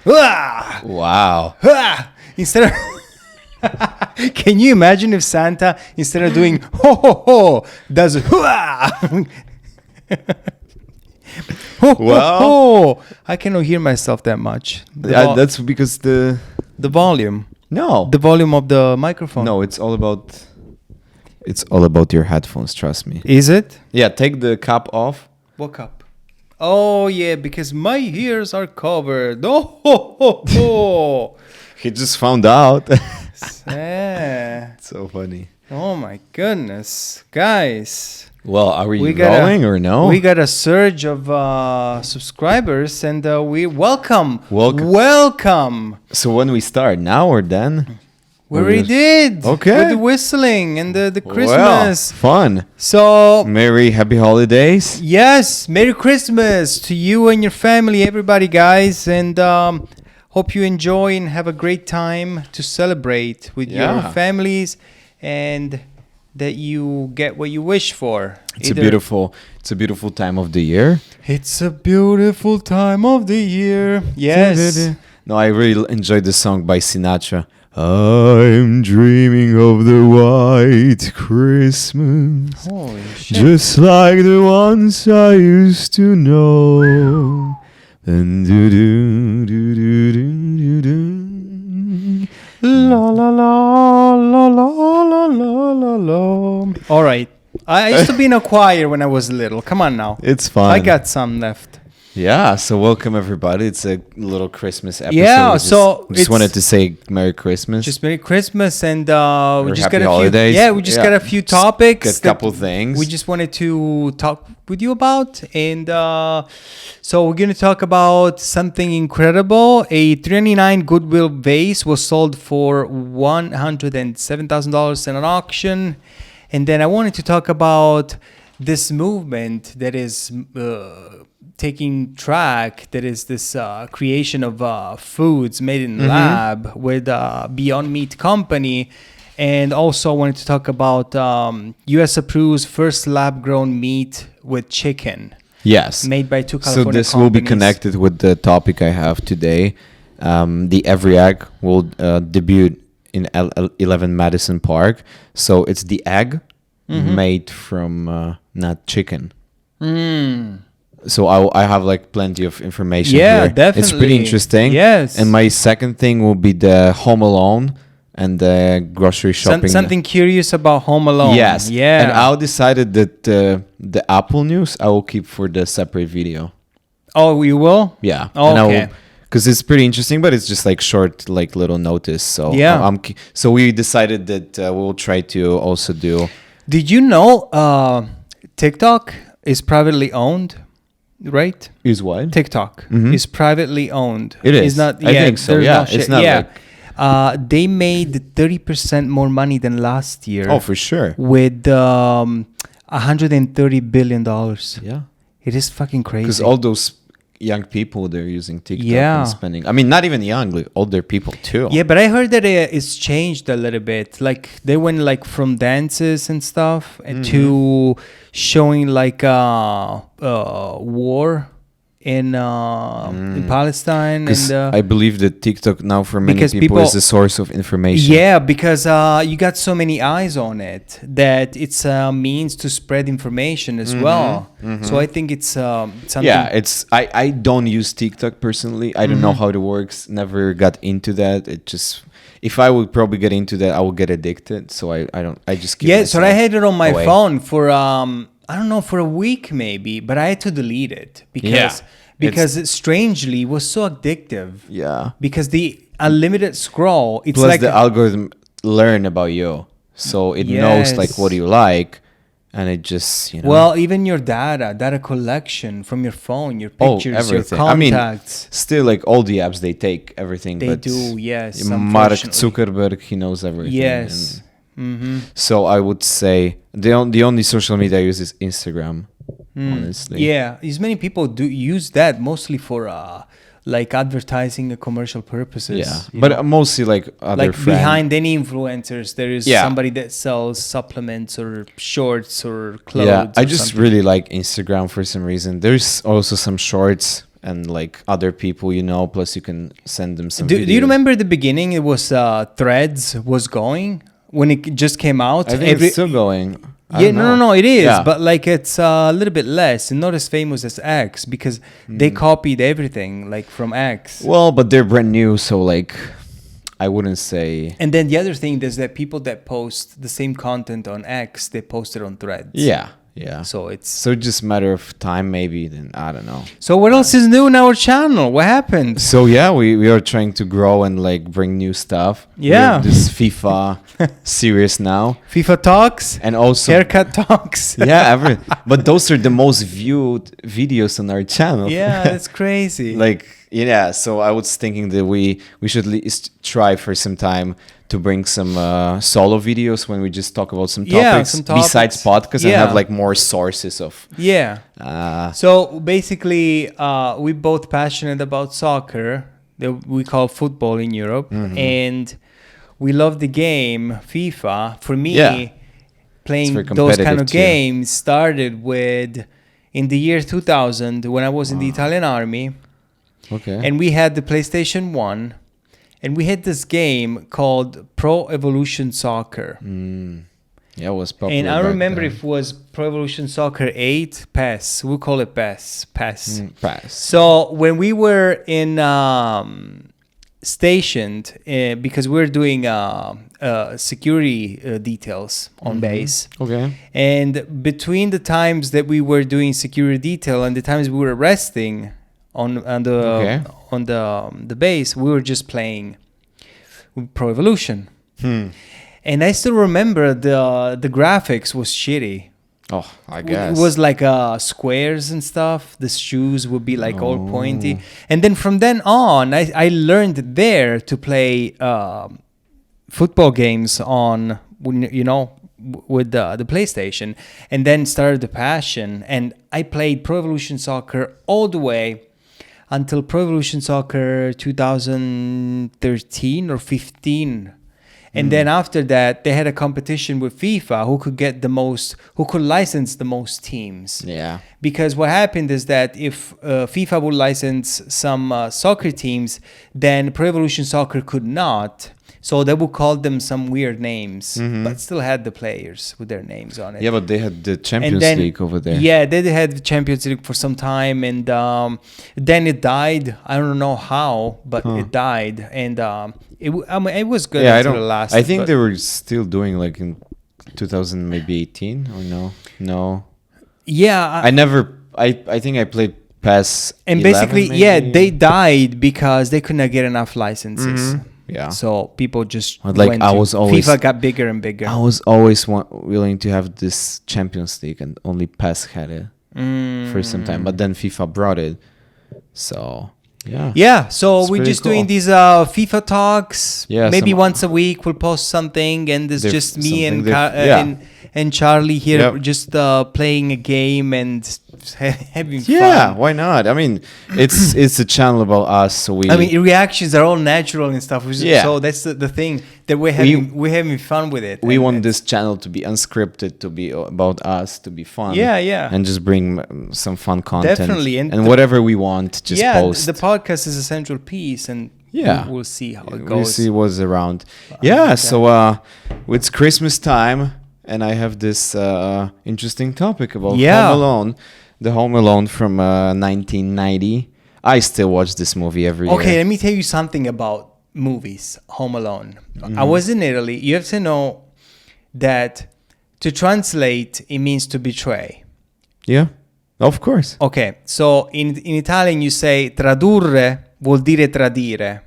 "Ah, Wow. ah," instead of can you imagine if Santa, instead of doing ho ho ho, does "Hua!" Ho, ho, Well- ho. I cannot hear myself that much. That's because the volume, no. the volume of the microphone. No, it's all about your headphones, trust me. Is it? Yeah, take the cap off. What cup? Oh yeah, because my ears are covered. Oh ho ho ho. He just found out. Yeah. So funny. Oh my goodness, guys. Well, are we got rolling or no? We got a surge of subscribers, and we welcome. So when we start, now or then? We already did. Okay. With the whistling and the Well, Christmas. fun. So Happy holidays. yes, Merry Christmas to you and your family, everybody, guys, and hope you enjoy and have a great time to celebrate with your Yeah. families, and that you get what you wish for. It's a beautiful time of the year. It's a beautiful time of the year. Yes. No, I really enjoyed the song by Sinatra. I'm dreaming of the white Christmas, Holy shit. just like the ones I used to know. And do do do do do do. La la la la la la la la la. All right. I used to be in a choir when I was little. Come on now. It's fun. I got some left. Yeah, so welcome everybody. It's a little Christmas episode. Yeah, We so just it's- wanted to say Merry Christmas. Just Merry Christmas, and we Or just happy got a holidays. few. Yeah, we just got a few topics. Got a couple things. We just wanted to talk with you about, and so we're gonna talk about something incredible. A $399 Goodwill vase was sold for $107,000 in an auction, and then I wanted to talk about this movement that is taking track, that is this creation of foods made in lab with Beyond Meat Company. And also I wanted to talk about US approves first lab grown meat with chicken Yes. made by two So California this will be companies. connected with the topic I have today. The Every Egg will debut in 11 Madison Park. So it's the egg made from not chicken. So I have like plenty of information Yeah, here. definitely. It's pretty interesting. Yes. And my second thing will be the Home Alone and the grocery shopping. Something curious about Home Alone. Yes. Yeah. And I decided that the Apple news I will keep for the separate video. Oh, you will? Yeah. Oh, And okay. Because it's pretty interesting, but it's just like short, like little notice. So Yeah. So we decided that we'll try to also do. Did you know TikTok is privately owned? Right? Is what? TikTok is privately owned. It is. It's not. I think so, there's yeah. no It's shit. not yeah. like- They made 30% more money than last year. Oh, for sure. With $130 billion. Yeah. It is fucking crazy. Because all those young people, they're using TikTok Yeah. and spending. I mean, not even young, like older people too. Yeah, but I heard that it's changed a little bit. Like they went like from dances and stuff to showing like war in Palestine, Because and I believe that TikTok now for many because people, people- is a source of information. yeah, because you got so many eyes on it that it's a means to spread information as well. So I think it's something. Yeah, it's I don't use TikTok personally. I don't know how it works. Never got into that. It just if I would probably get into that, I would get addicted. So I don't. I just keep Yeah, so I myself had it on my away. phone for I don't know, for a week maybe, but I had to delete it because it strangely was so addictive. Yeah. Because the unlimited scroll, it's Plus like the algorithm learn about you, so it knows like what you like, and it just well, even your data collection from your phone, your pictures, your everything. contacts. Still like all the apps they take everything. They but do, yes, Mark unfortunately. Zuckerberg, he knows everything. Yes. and So I would say the only social media I use is Instagram. Honestly. Yeah, as many people do use that mostly for like advertising and commercial purposes. Yeah, you but know? mostly like other Like friends. behind any influencers, there is Yeah. somebody that sells supplements or shorts or clothes. Yeah, I or just something. really like Instagram for some reason. There's also some shorts and like other people, plus you can send them some Do you videos. remember the beginning? It was Threads was going when it just came out. I think it's still going. I Yeah, don't know. no, it is, Yeah. but like it's a little bit less and not as famous as X because they copied everything like from X. Well, but they're brand new, so like I wouldn't say. And then the other thing is that people that post the same content on X, they post it on Threads. Yeah. So it's So just matter of time, maybe. Then I don't know. So what else is new in our channel? What happened? So yeah, we are trying to grow and like bring new stuff. We Yeah. have this FIFA series now, FIFA talks, and also haircut talks. yeah, but those are the most viewed videos on our channel. Yeah, that's crazy. Like yeah, so I was thinking that we should at least try for some time to bring some solo videos when we just talk about some topics, some topics. besides podcast, and Yeah. have like more sources of Yeah. So basically, we both passionate about soccer that we call football in Europe, and we love the game FIFA. For me, Yeah. playing very those kind competitive of too. games started with in the year 2000 when I was in the Italian army, okay. and we had the PlayStation 1, and we had this game called Pro Evolution Soccer. Yeah, it was popular. And I back remember then. if it was Pro Evolution Soccer 8, PES. We call it PES. PES. Pass. So when we were in stationed, because we were doing security details on base, Okay. and between the times that we were doing security detail and the times we were resting on Okay. the base, we were just playing Pro Evolution. And I still remember the graphics was shitty. Oh, I guess. It was like squares and stuff. The shoes would be like all pointy. Oh. And then from then on, I learned there to play football games on, with the PlayStation. And then started the passion. And I played Pro Evolution Soccer all the way until Pro Evolution Soccer 2013 or 15. And then after that, they had a competition with FIFA who could license the most teams. Yeah. Because what happened is that if FIFA would license some soccer teams, then Pro Evolution Soccer could not. So they would call them some weird names, but still had the players with their names on it. Yeah, but they had the Champions then, League over there. Yeah, they had the Champions League for some time, and then it died. I don't know how, but it died, and it was good until the last. I think but- they were still doing like in 2000, maybe 18 or no. Yeah, I never. I think I played PES. and 11 basically, maybe. yeah, they died because they could not get enough licenses. Yeah. So people just But, like, went I to- was always- FIFA got bigger and bigger. I was always willing to have this Champions League, and only PES had it for some time. But then FIFA brought it, so yeah. Yeah, so It's we're pretty just doing cool. these FIFA talks. Yeah, maybe some- once a week we'll post something, and it's Diff- just me and something yeah. and Charlie here Yep. just playing a game and having Yeah, fun. why not? I mean, it's a channel about us, so we. I mean, reactions are all natural and stuff. Yeah. So that's the thing that we're having fun with it. we And want it's- this channel to be unscripted, to be about us, to be fun. Yeah. And just bring some fun content. Definitely, and And the- whatever we want, just post. the podcast is a central piece, and Yeah. we'll see how it We'll goes. see what's around. Yeah, so it's Christmas time, and I have this interesting topic about Yeah. Home Alone. The Home Alone from 1990. I still watch this movie every year. Okay, let me tell you something about movies, Home Alone. Mm-hmm. I was in Italy. You have to know that to translate, it means to betray. Yeah, of course. Okay, so in Italian you say tradurre vuol dire tradire.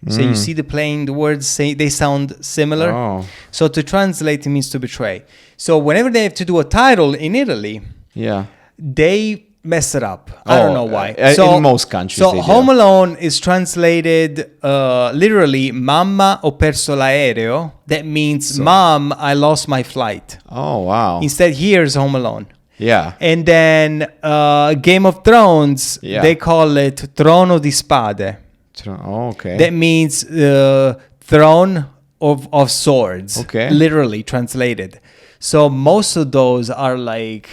So you see the words, they sound similar. Oh, So to translate, it means to betray. So whenever they have to do a title in Italy, yeah. they mess it up. I don't know why. In most countries So they do. Home Alone is translated literally "Mamma, ho perso l'aereo." That means "Mom, I lost my flight." Oh, wow. Instead, here's Home Alone. Yeah. And then Game of Thrones, Yeah. they call it Trono di Spade. Oh, okay. That means throne of swords. Okay. Literally translated. So most of those are like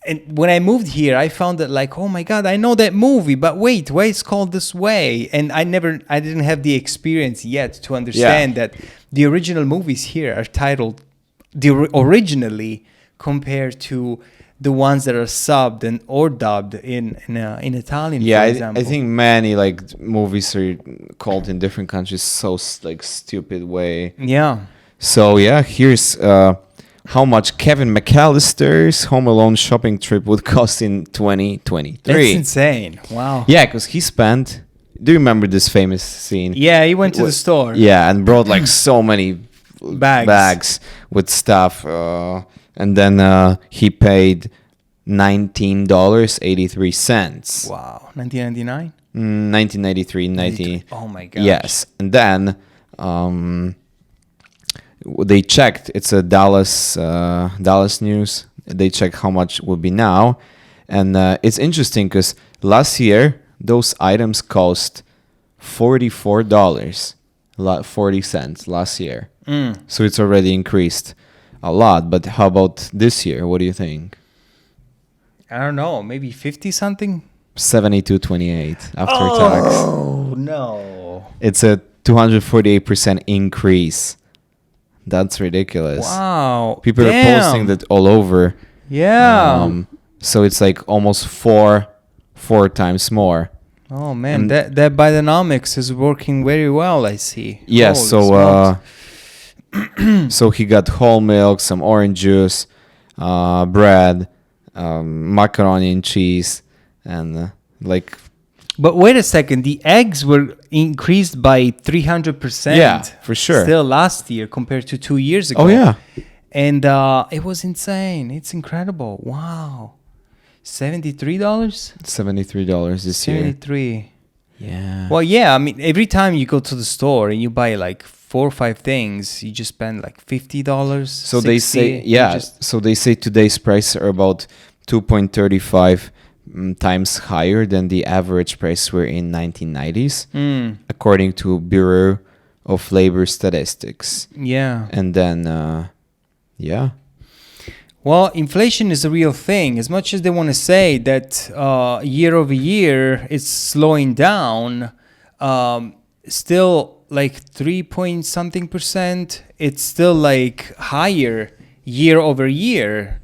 and when I moved here, I found that like, oh my God, I know that movie, but wait, why it's called this way? And I didn't have the experience yet to understand that the original movies here are titled originally compared to the ones that are subbed and or dubbed in Italian. Yeah, for I example. think many like movies are called in different countries so like stupid way. Yeah. So yeah, here's how much Kevin McAllister's Home Alone shopping trip would cost in 2023. That's insane. Wow. Yeah, because he spent. Do you remember this famous scene? Yeah, he went to the store. Yeah, and brought like so many Bags. with stuff, and then he paid $19.83. Wow. 1999? 1993, 90. Oh my gosh. Yes, and then they checked. It's a Dallas news. They checked how much would be now, and it's interesting because last year those items cost $44, 40 cents last year. So it's already increased a lot. But how about this year? What do you think? I don't know. Maybe 50 something? 72.28 after tax. Oh no. It's a 248% increase. That's ridiculous. Wow. People are posting that all over. Yeah. So it's like almost four times more. Oh man, that Bidenomics is working very well, I see. Yeah, Holy so smokes. so he got whole milk, some orange juice, bread, macaroni and cheese, and like. But wait a second, the eggs were increased by 300%. Yeah, for sure. Still last year compared to 2 years ago. Oh yeah. And it was insane. It's incredible. Wow. $73? $73 this year. 73. Yeah. Well, yeah, I mean, every time you go to the store and you buy like 4 or 5 things, you just spend like $50. So they say, yeah. So they say today's prices are about 2.35 times higher than the average price were in 1990s, according to Bureau of Labor Statistics. Yeah. And then, yeah. Well, inflation is a real thing. As much as they want to say that year over year it's slowing down, still like 3 point something %. It's still like higher year over year.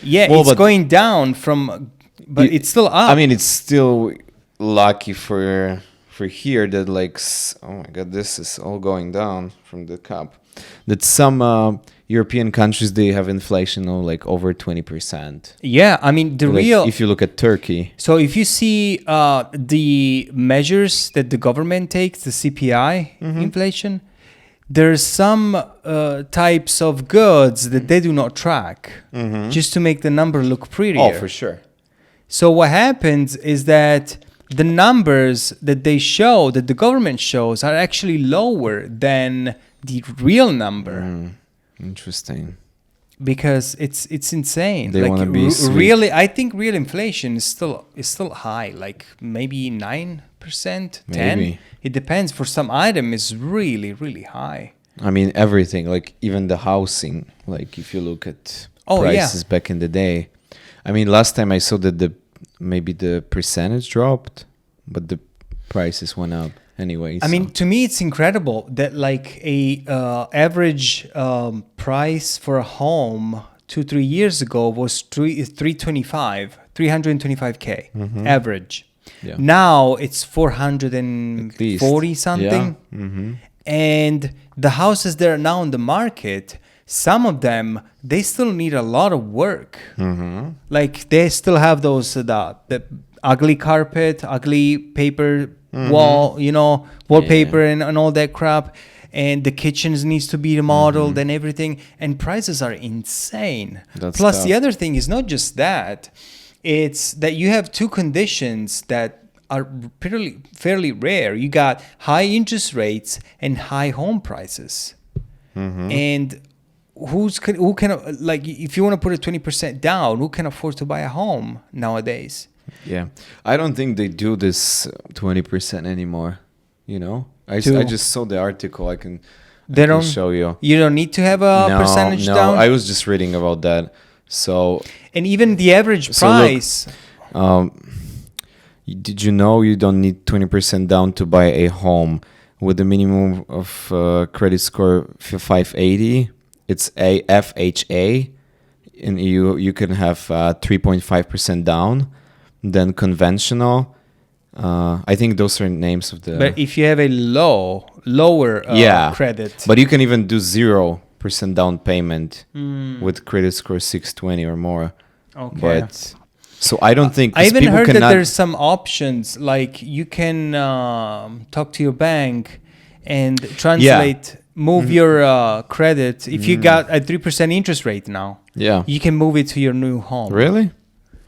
Yeah, Well, it's but going down from, but it's still up. I mean, it's still lucky for here that like, oh my God, this is all going down from the cup. That some European countries, they have inflation of like over 20%. Yeah, I mean the Like, real. if you look at Turkey. So if you see the measures that the government takes, the CPI inflation, there's some types of goods that they do not track, just to make the number look prettier. Oh, for sure. So what happens is that the numbers that they show, that the government shows, are actually lower than the real number. Interesting. Because it's insane. They wanna be sweet. really. I think real inflation is still high, like maybe 9%, 10%. Maybe. It depends. For some item, is really really high. I mean, everything, like even the housing, like if you look at prices back in the day. I mean, last time I saw that maybe the percentage dropped, but the prices went up anyway. I mean, to me, it's incredible that like a average price for a home 2-3 years ago was 325K average. Yeah. Now it's 440 something. Yeah. And the houses that are now on the market, some of them, they still need a lot of work. Like they still have those the ugly carpet, ugly paper wall, wallpaper and all that crap. And the kitchens needs to be remodeled and everything. And prices are insane. Plus, tough. the other thing is not just that. It's that you have two conditions that are fairly rare. You got high interest rates and high home prices. And who can, like, if you want to put a 20% down, who can afford to buy a home nowadays? Yeah. I don't think they do this 20% anymore, I just saw the article. I can show you. You don't need to have a percentage no, down? I was just reading about that. So And even the average So look, price. did you know you don't need 20% down to buy a home with a minimum of credit score 580? It's a FHA, and you can have 3.5% down. Then conventional. I think those are names of the. But if you have a lower Yeah. credit, But you can even do 0% down payment with credit score 620 or more. okay. But so I don't think I 'cause even people heard that cannot- there's some options, like you can talk to your bank and translate, move your credit. If you got a 3% interest rate now, Yeah. you can move it to your new home. Really?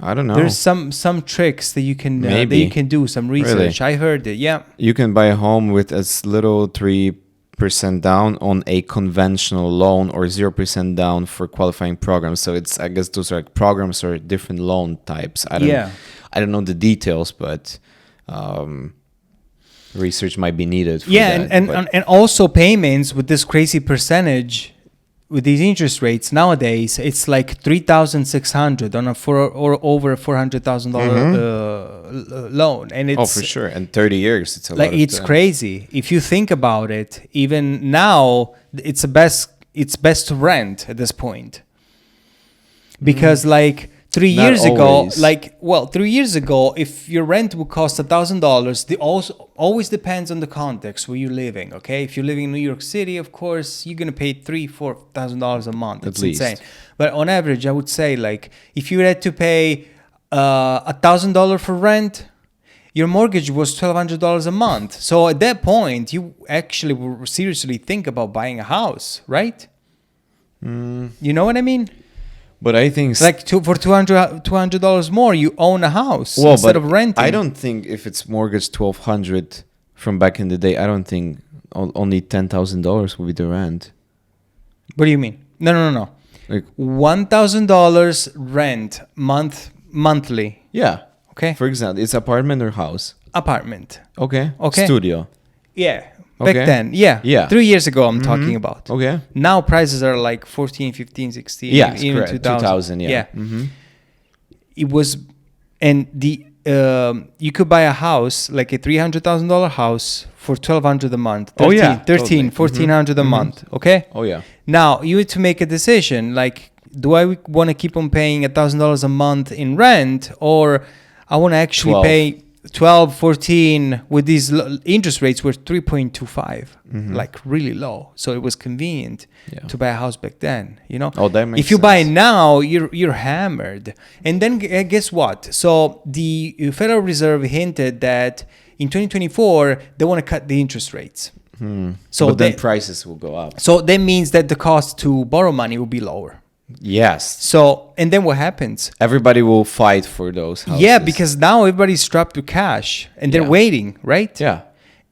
I don't know. There's some tricks that you can Maybe. do some research. I heard it. Yeah. You can buy a home with as little 3% down on a conventional loan or 0% down for qualifying programs. So it's, I guess those are like programs or different loan types. I don't know the details, but research might be needed. For Yeah, that, and also payments with this crazy percentage. With these interest rates nowadays, it's like $3,600 on a over $400,000 loan, and it's for sure. And 30 years, it's a like lot. it's crazy. If you think about it, even now, it's best to rent at this point, because like 3 Not years ago, always. 3 years ago, if your rent would cost $1,000, the also always depends on the context where you're living. Okay, if you're living in New York City, of course, you're gonna pay $3,000-4,000 a month. It's insane. But on average, I would say like if you had to pay $1,000 for rent, your mortgage was $1,200 a month. So at that point, you actually will seriously think about buying a house, right? You know what I mean? But I think Like for $200 more, you own a house instead of renting. I don't think if it's mortgage $1,200 from back in the day, I don't think only $10,000 will be the rent. What do you mean? No. Like $1,000 rent monthly. yeah. Okay. For example, it's apartment or house. Apartment. Okay. Okay. Studio. Yeah. Back Okay. then. Yeah. Yeah. 3 years ago, I'm talking about. Okay. Now prices are like 14, 15, 16, Yeah, even correct. 2000. Yeah. Mm-hmm. It was, and you could buy a house, like a $300,000 house for $1,200 a month. 13, Oh, yeah, 13, totally. $1,400 a month. Okay. Oh yeah. Now you have to make a decision. Like, do I want to keep on paying $1,000 a month in rent, or I want to actually 12. pay 12, 14 with these interest rates were 3.25, like really low. So it was convenient to buy a house back then, you know. Oh, that makes If you sense. buy now, you're hammered. And then guess what? So the Federal Reserve hinted that in 2024 they want to cut the interest rates. So But then prices will go up. so that means that the cost to borrow money will be lower. Yes. So, and then what happens? Everybody will fight for those houses. Yeah, because now everybody's strapped to cash and they're Yeah. waiting, right? Yeah.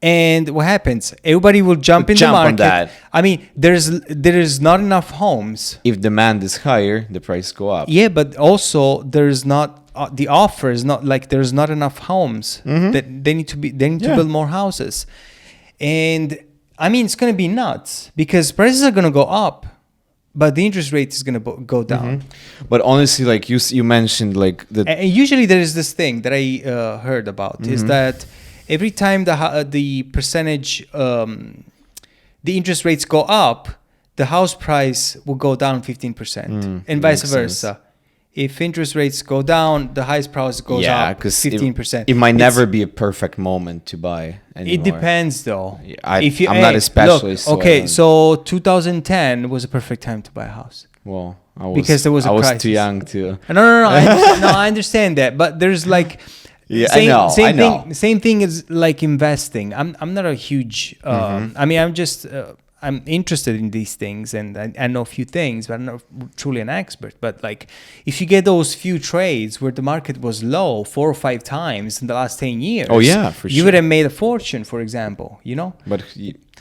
And what happens? Everybody will jump in Jump the on market. that. I mean, there is not enough homes. If demand is higher, the price go up. Yeah, but also there's not the offer is not like there's not enough homes that they need to build more houses. And I mean, it's going to be nuts because prices are going to go up, but the interest rate is going to go down. But honestly, like you mentioned, like the And usually there is this thing that I heard about is that every time the percentage, the interest rates go up, the house price will go down 15%, and vice makes versa. sense. If interest rates go down, the highest price goes up 15%. It might never be a perfect moment to buy anymore. It depends though. Yeah, I'm not a specialist. Look, okay, so 2010 was a perfect time to buy a house. Well, Because there was a I was crisis. too young to. No. I understand that, but there's like. Yeah, I know. Same thing as like investing. I'm not a huge. I mean, I'm interested in these things, and I know a few things, but I'm not truly an expert. But like, if you get those few trades where the market was low 4 or 5 times in the last 10 years, Oh, yeah, for you sure. would have made a fortune, for example. You know. But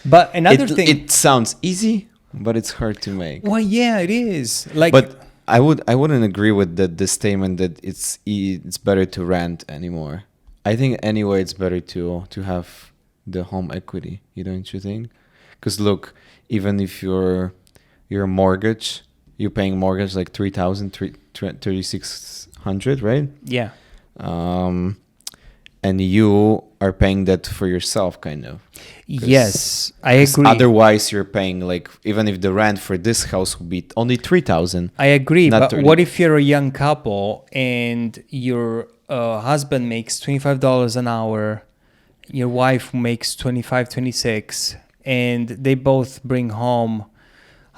But another thing. it sounds easy, but it's hard to make. Well, yeah, it is. Like, But I wouldn't agree with the statement that it's better to rent anymore. I think anyway it's better to have the home equity. Don't you think? Because look, even if your mortgage you're paying mortgage like 3,600, right? Yeah. And you are paying that for yourself, kind of. Yes, I 'Cause agree. otherwise, you're paying like, even if the rent for this house would be only 3,000. I agree, Not but 30. what if you're a young couple and your husband makes $25 an hour, your wife makes 25, 26, and they both bring home,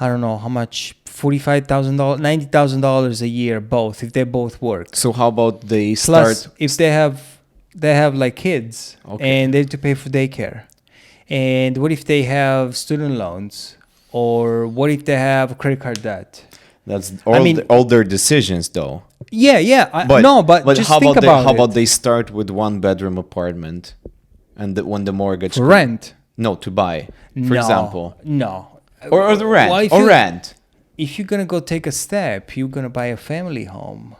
I don't know how much, $45,000, $90,000 a year, both, if they both work. So how about they Plus, start? if they have like kids, Okay. and they have to pay for daycare. And what if they have student loans? Or what if they have credit card debt? That's all their decisions, though. Yeah. But just how think about about how it. about they start with one bedroom apartment, and when the mortgage For rent? No, to buy, for No, example, No. or the rent, Well, if or you- rent. If you're going to go take a step, you're going to buy a family home.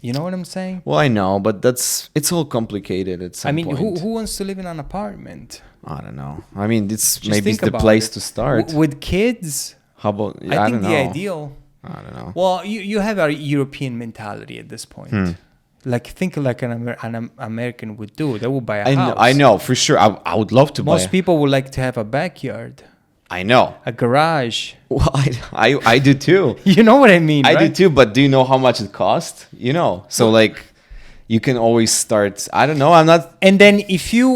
You know what I'm saying? Well, I know, but it's all complicated at some I mean, point. who wants to live in an apartment? I don't know. I mean, it's Just maybe it's think the about place it. to start. With kids, How about? I think don't the know. ideal. I don't know. Well, you have a European mentality at this point. Like think like an American would do. They would buy a house. I know for sure. I would love to buy. Most people would like to have a backyard, I know. a garage. Well, I do too. You know what I mean, I do right? too. But do you know how much it costs? You know, so like, you can always start. I don't know. I'm not. And then if you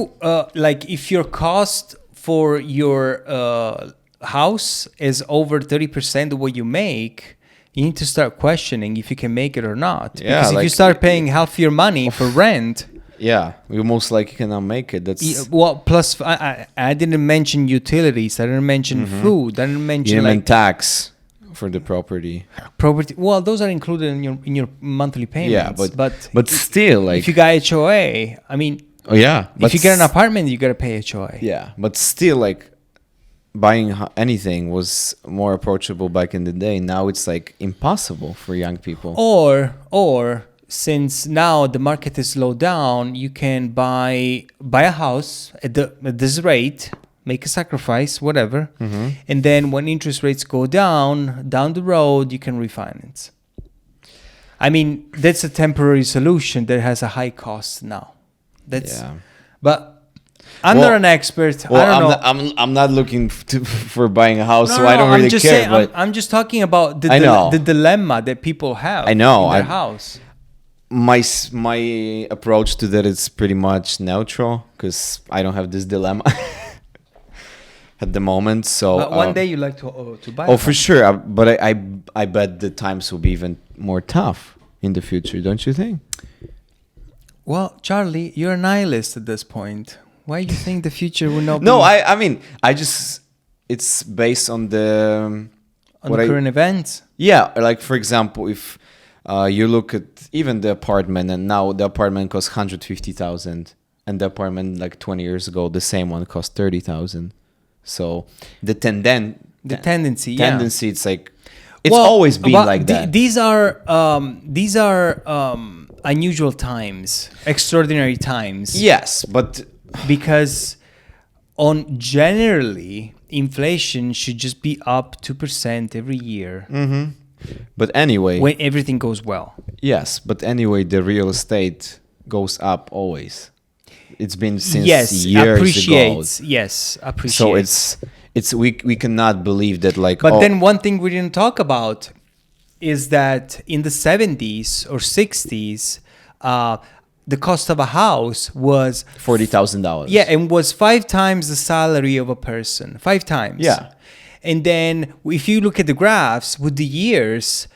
if your cost for your house is over 30% of what you make, you need to start questioning if you can make it or not. Yeah, Because if you like- start paying half your money for rent, Yeah, you most likely cannot make it. That's plus I didn't mention utilities. I didn't mention food. I didn't mention minimum like tax for the property. property. Well, those are included in your monthly payments. Yeah, but still, like, if you got HOA, I mean, oh yeah, if you get an apartment, you gotta pay HOA. yeah, but still, like, buying anything was more approachable back in the day. Now it's like impossible for young people. Or since now the market is slowed down, you can buy a house at this rate, make a sacrifice, whatever, and then when interest rates go down the road, you can refinance. I mean, that's a temporary solution that has a high cost now. But I'm not an expert. Well, I don't know. I'm not looking for buying a house, so No, I don't really I'm just care. saying, But I'm just talking about I know. the dilemma that people have I know, in their I- house. my approach to that is pretty much neutral because I don't have this dilemma at the moment. So But one day you like to buy. oh, for sure. But I bet the times will be even more tough in the future, don't you think? Well, Charlie, you're a nihilist at this point. Why do you think the future will not? No, be I mean, it's based on the on the current events? yeah, like for example, if you look at even the apartment, and now the apartment costs 150,000, and the apartment like 20 years ago, the same one cost 30,000. So the tendency, it's like it's always been but like that. These are unusual times, extraordinary times. Yes, but Because on generally inflation should just be up 2% every year anyway, when everything goes well. yes, but anyway, the real estate goes up always. It's been since years appreciates. ago. Yes, appreciates. So it's we cannot believe that, like. But then one thing we didn't talk about is that in the 70s or 60s, the cost of a house was $40,000. yeah, and was 5 times the salary of a person. 5 times. Yeah. And then if you look at the graphs with the years,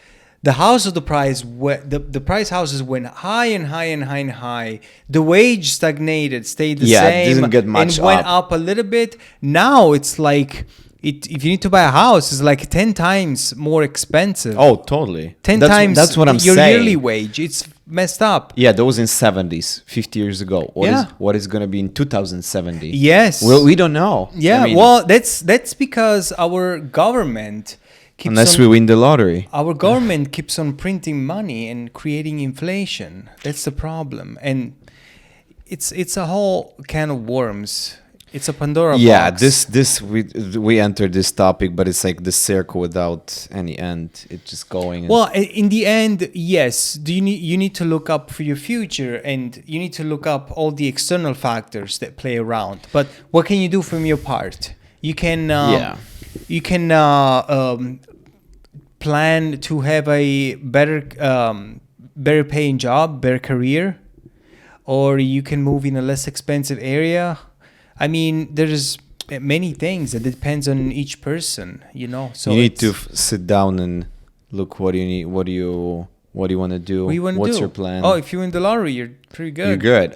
the house of the price, the price houses went high and high and high and high. The wage stayed the same. It didn't get much and went up a little bit. Now it's like, if you need to buy a house, it's like 10 times more expensive. Oh, totally. 10 that's, times That's what I'm your saying. yearly wage. It's messed up. Yeah, that was in 70s, 50 years ago. Yeah. What is going to be in 2070? Yes. Well, we don't know. Yeah. I mean, well, that's because our government keeps unless on, we win the lottery. our government keeps on printing money and creating inflation. That's the problem, and it's a whole can of worms. It's a Pandora Yeah, box. this we entered this topic, but it's like the circle without any end. It's just going. Well, in the end, yes. Do you need to look up for your future, and you need to look up all the external factors that play around. But what can you do from your part? You can you can plan to have a better paying job, better career, or you can move in a less expensive area. I mean, there's many things. It depends on each person, you know. So you need to sit down and look. What do you need? What do you want to do? What do you want to do? What's your plan? Oh, if you win the lottery, you're pretty good. You're good.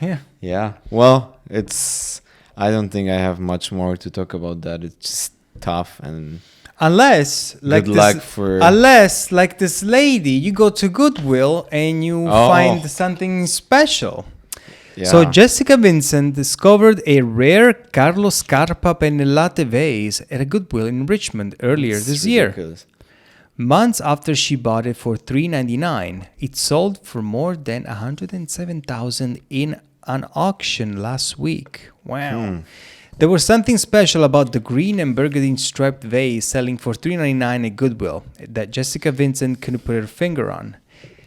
Yeah. Yeah. Well, it's. I don't think I have much more to talk about that. It's just tough and. Unless, like good luck for. Unless, like this lady, you go to Goodwill and you find something special. Yeah. So Jessica Vincent discovered a rare Carlo Scarpa pennellate vase at a Goodwill in Richmond earlier this year. Months after she bought it for $3.99, it sold for more than $107,000 in an auction last week. Wow. There was something special about the green and burgundy striped vase selling for $3.99 at Goodwill that Jessica Vincent couldn't put her finger on.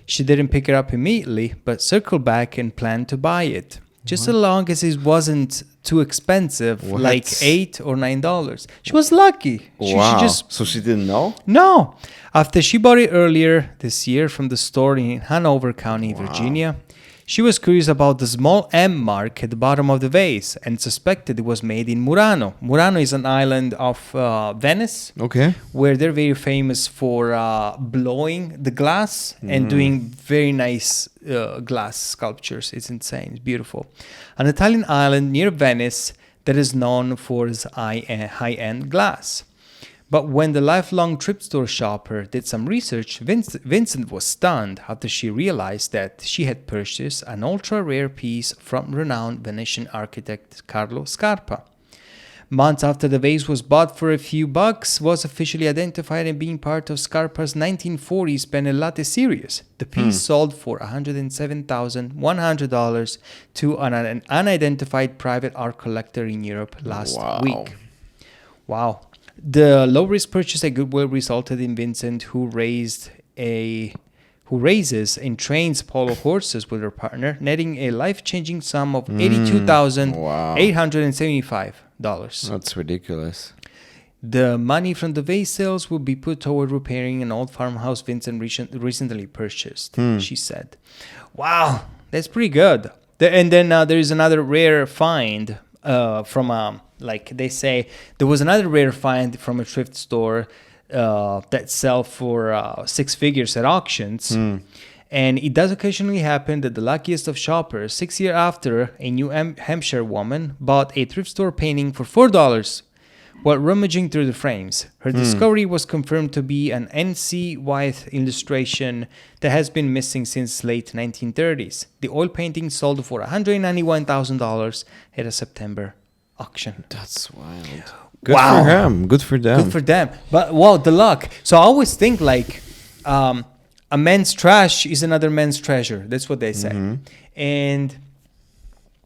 She didn't pick it up immediately, but circled back and planned to buy it. Just as long as it wasn't too expensive, like $8 or $9. She was lucky. Wow. So she didn't know? No. After she bought it earlier this year from the store in Hanover County, Virginia, she was curious about the small M mark at the bottom of the vase and suspected it was made in Murano. Murano is an island of Venice, where they're very famous for blowing the glass and doing very nice glass sculptures. It's insane. It's beautiful. An Italian island near Venice that is known for its high-end glass. But when the lifelong thrift store shopper did some research, Vincent was stunned after she realized that she had purchased an ultra-rare piece from renowned Venetian architect Carlo Scarpa. Months after the vase was bought for a few bucks, was officially identified as being part of Scarpa's 1940s Pennellate series. The piece sold for $107,100 to an unidentified private art collector in Europe last week. Wow. The low-risk purchase at Goodwill resulted in Vincent, who raises and trains polo horses with her partner, netting a life-changing sum of $82,875. That's ridiculous. The money from the vase sales will be put toward repairing an old farmhouse Vincent recently purchased, she said. Wow, that's pretty good. And then there is another rare find from like they say, there was another rare find from a thrift store that sell for six figures at auctions. And it does occasionally happen that the luckiest of shoppers, 6 years after, a New Hampshire woman bought a thrift store painting for $4 while rummaging through the frames. Her discovery was confirmed to be an N.C. Wyeth illustration that has been missing since late 1930s. The oil painting sold for $191,000 at a September auction. That's wild. Good for him. Good for them. Good for them. But wow, the luck. So I always think like a man's trash is another man's treasure. That's what they say. And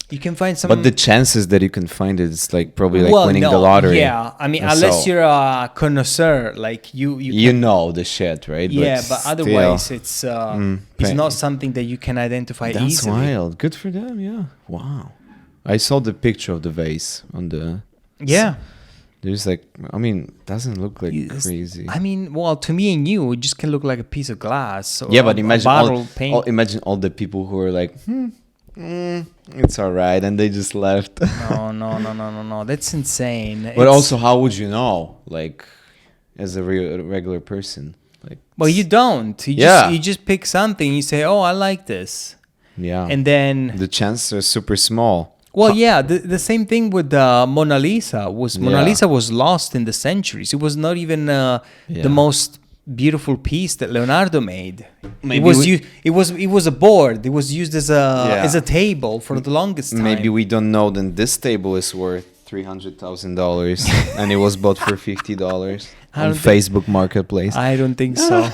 you can find some. But the chances that you can find it is like probably like winning the lottery. Yeah, I mean, unless you're a connoisseur, like you know the shit, right? Yeah, but otherwise it's not something that you can identify easily. That's wild. Good for them. Yeah. Wow. I saw the picture of the vase on the. Yeah. There's like, I mean, doesn't look like crazy. I mean, well, to me and you, it just can look like a piece of glass. Or but imagine imagine all the people who are like, it's all right, and they just left. No. That's insane. But also, how would you know, like, as a regular person? Like, well, you don't. You just pick something. You say, oh, I like this. Yeah. And then the chances are super small. Well, yeah, the same thing with Mona Lisa. Mona Lisa was lost in the centuries. It was not even the most beautiful piece that Leonardo made. It was a board. It was used as a table for the longest time. Maybe we don't know that this table is worth $300,000 and it was bought for $50 on Facebook Marketplace. I don't think so.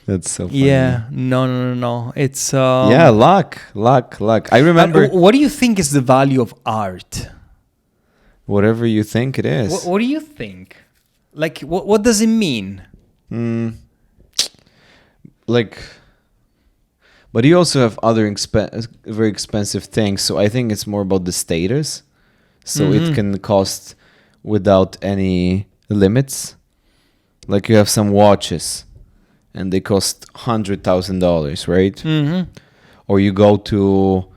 That's so funny. Yeah, no. It's Yeah, luck. I remember What do you think is the value of art? whatever you think it is. What do you think? Like, what does it mean? Like, but you also have other very expensive things. So I think it's more about the status. So it can cost without any limits. Like you have some watches, and they cost $100,000, right? Mm-hmm. Or you go to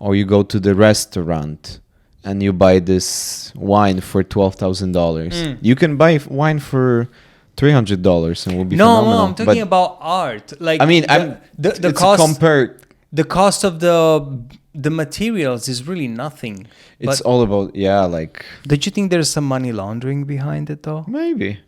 the restaurant, and you buy this wine for $12,000. You can buy wine for $300 and will be phenomenal. No, I'm talking about art. Like, I mean, the it's cost. compared. The cost of the materials is really nothing. It's But all about like don't you think there's some money laundering behind it though? maybe.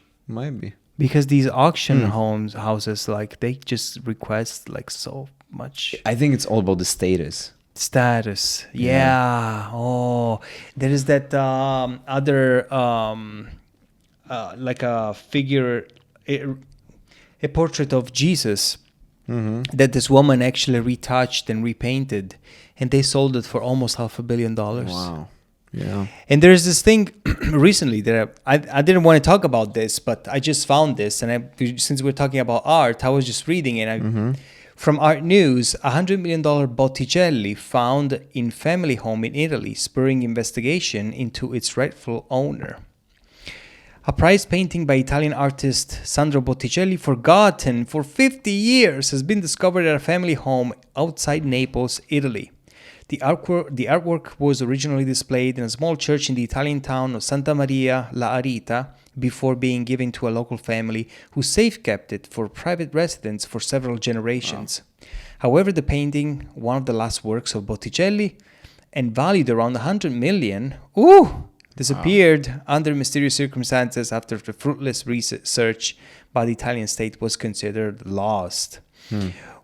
Because these auction houses, like, they just request like so much I think it's all about the status. status. Yeah. Oh, there is that other like a figure, a portrait of Jesus that this woman actually retouched and repainted, and they sold it for almost $500 million. Wow. Yeah. And there's this thing recently that I didn't want to talk about this, but I just found this, and since we're talking about art, I was just reading it. From Art News, $100 million Botticelli found in family home in Italy, spurring investigation into its rightful owner. A prized painting by Italian artist Sandro Botticelli, forgotten for 50 years, has been discovered at a family home outside Naples, Italy. The artwork was originally displayed in a small church in the Italian town of Santa Maria la Arita before being given to a local family who safekept it for private residence for several generations. Wow. However, the painting, one of the last works of Botticelli, and valued around 100 million, disappeared under mysterious circumstances after the fruitless research by the Italian state was considered lost.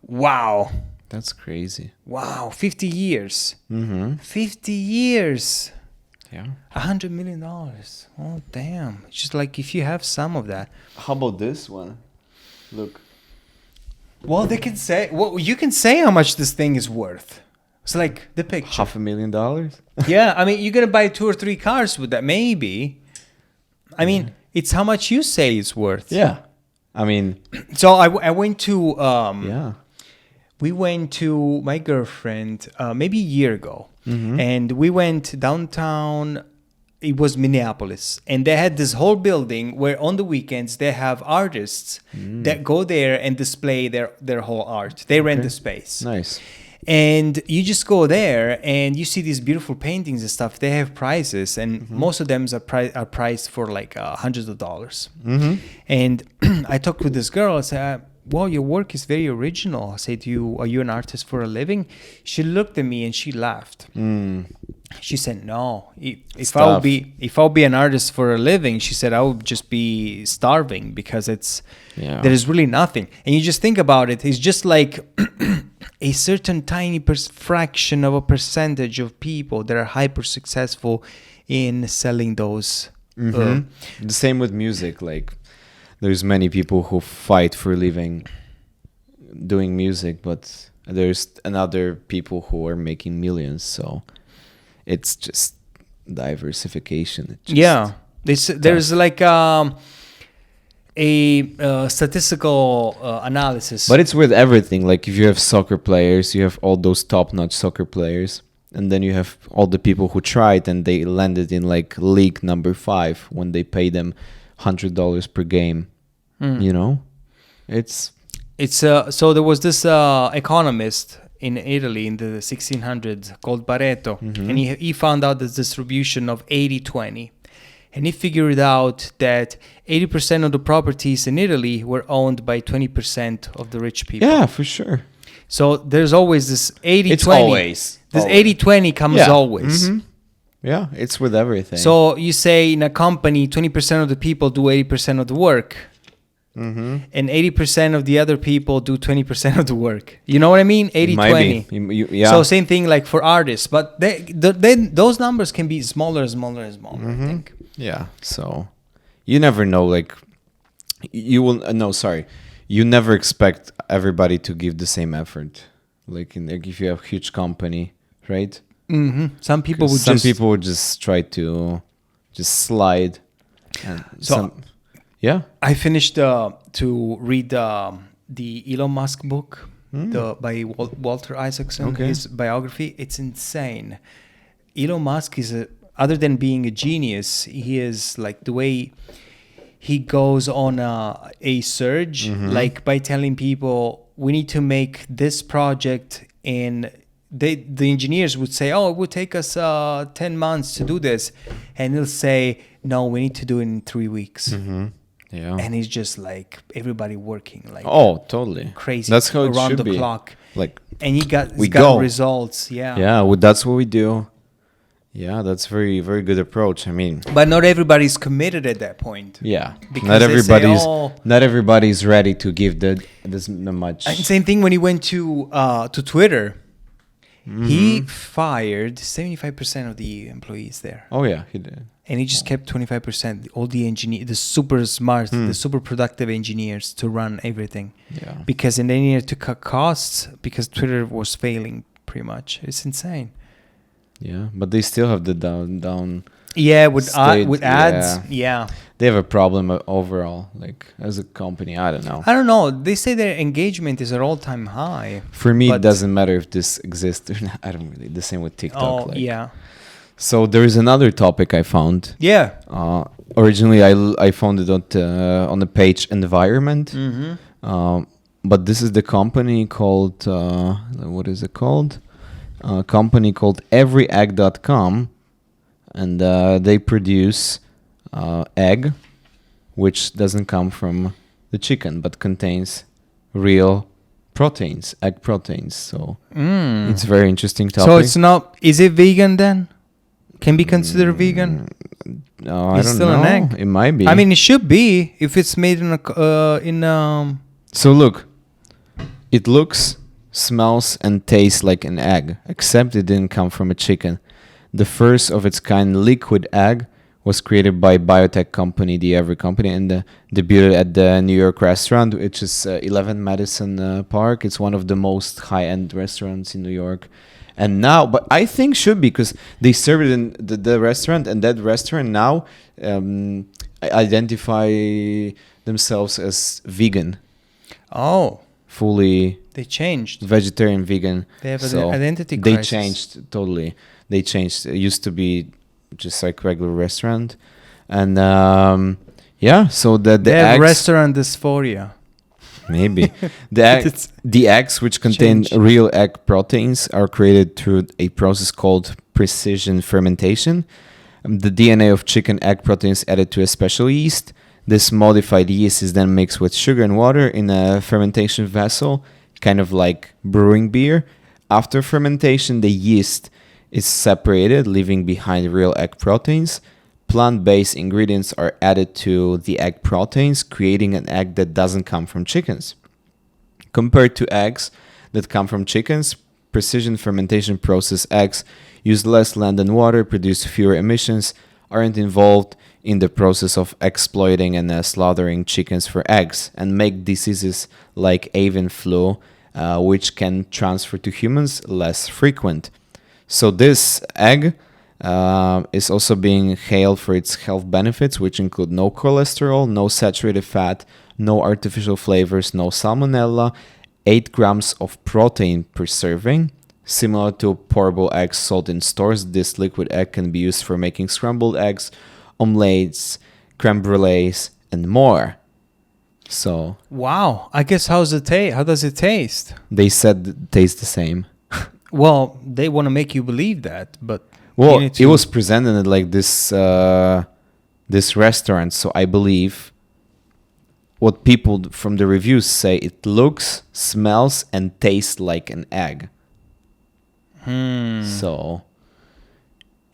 Wow. That's crazy. Wow, 50 years. 50 years. Yeah. $100 million. Oh, damn. It's just like if you have some of that. How about this one? Look. Well, they can say, you can say how much this thing is worth. It's like the picture. $500,000? Yeah, I mean, you're going to buy 2 or 3 cars with that, maybe. I mean, it's how much you say it's worth. Yeah. I mean. So I went to. Yeah. We went to my girlfriend maybe a year ago, and we went downtown. It was Minneapolis, and they had this whole building where on the weekends they have artists that go there and display their whole art. They rent the space. Nice. And you just go there and you see these beautiful paintings and stuff. They have prices, and most of them are priced for like hundreds of dollars. And I talked with this girl. I said, "Wow, your work is very original." I said to you, "Are you an artist for a living?" She looked at me and she laughed. She said, "No, if I'll be an artist for a living," she said, "I would just be starving because there is really nothing." And you just think about it. It's just like a certain tiny fraction of a percentage of people that are hyper successful in selling those. The same with music. Like, there's many people who fight for a living doing music, but there's another people who are making millions. So it's just diversification. There's like a statistical analysis. But it's with everything. Like, if you have soccer players, you have all those top-notch soccer players, and then you have all the people who tried and they landed in like league number 5 when they pay them $100 per game. You know, it's so there was this economist in Italy in the 1600s called Pareto, and he found out this distribution of 80-20. And he figured out that 80% of the properties in Italy were owned by 20% of the rich people. Yeah, for sure. So there's always this 80-20. It's always. This 80-20 comes always. Yeah, it's with everything. So you say in a company, 20% of the people do 80% of the work. And 80% of the other people do 20% of the work. You know what I mean? 80-20. Yeah. So same thing like for artists. But then those numbers can be smaller, I think. Yeah, so you never know. Like, you will you never expect everybody to give the same effort. Like if you have a huge company, right? Some people 'Cause would some just people would just try to just slide. And So- yeah. I finished to read the Elon Musk book, by Walter Isaacson, Okay. his biography. It's insane. Elon Musk is other than being a genius, he is like the way he goes on a surge, like by telling people we need to make this project, and the engineers would say, "Oh, it would take us 10 months to do this," and he'll say, "No, we need to do it in 3 weeks." Yeah. And he's just like everybody working like Oh, totally. crazy. That's how it around should the be. clock. Like, And he's we got go. results. Yeah. yeah, well, that's what we do. Yeah, that's very, very good approach. I mean, But not everybody's committed at that point. yeah, Because not they say, everybody's "Oh." not everybody's ready to give this much. And same thing when he went to Twitter. He fired 75% of the employees there. Oh yeah, he did. And he just kept 25%, all the the super smart, the super productive engineers to run everything. Yeah. Because and they needed to cut costs because Twitter was failing pretty much. It's insane. Yeah, but they still have the down. Yeah, with State, with ads. Yeah. They have a problem overall, like as a company. I don't know. I don't know. They say their engagement is at all-time high. For me, but- it doesn't matter if this exists or not. I don't really. The same with TikTok. Oh, like. yeah. So there is another topic I found. Yeah. Originally, I found it on the page environment. But this is the company called what is it called? A company called everyegg.com, and they produce egg, which doesn't come from the chicken but contains real proteins, egg proteins. So it's a very interesting topic. So it's not. Is it vegan then? Can be considered vegan? No, I It's don't still know. an egg. It might be. I mean, it should be if it's made in a So look, it looks, smells, and tastes like an egg, except it didn't come from a chicken. The first of its kind liquid egg was created by biotech company, the Every Company, and debuted at the New York restaurant, which is 11 Madison Park. It's one of the most high-end restaurants in New York. And now, but I think should be because they serve it in the restaurant, and that restaurant now identify themselves as vegan, fully they changed. vegetarian, vegan. They have So an identity They crisis. changed totally. They changed. It used to be just like regular restaurant, and yeah. So the They have eggs, restaurant dysphoria. maybe It's the eggs, which contain changed. real egg proteins, are created through a process called precision fermentation. The DNA of chicken egg proteins added to a special yeast. This modified yeast is then mixed with sugar and water in a fermentation vessel, kind of like brewing beer. After fermentation, the yeast is separated, leaving behind real egg proteins. Plant-based ingredients are added to the egg proteins, creating an egg that doesn't come from chickens. Compared to eggs that come from chickens, precision fermentation process eggs use less land and water, produce fewer emissions, aren't involved in the process of exploiting and slaughtering chickens for eggs, and make diseases like avian flu, which can transfer to humans, less frequent. So this egg is also being hailed for its health benefits, which include no cholesterol, no saturated fat, no artificial flavors, no salmonella, 8 grams of protein per serving. Similar to pourable eggs sold in stores, this liquid egg can be used for making scrambled eggs, omelettes, creme brulees, and more. So Wow. I guess how does it taste? they said it tastes the same. Well, they want to make you believe that, but Well, you need it to- was presented at like this restaurant, so I believe what people from the reviews say, it looks, smells, and tastes like an egg. So,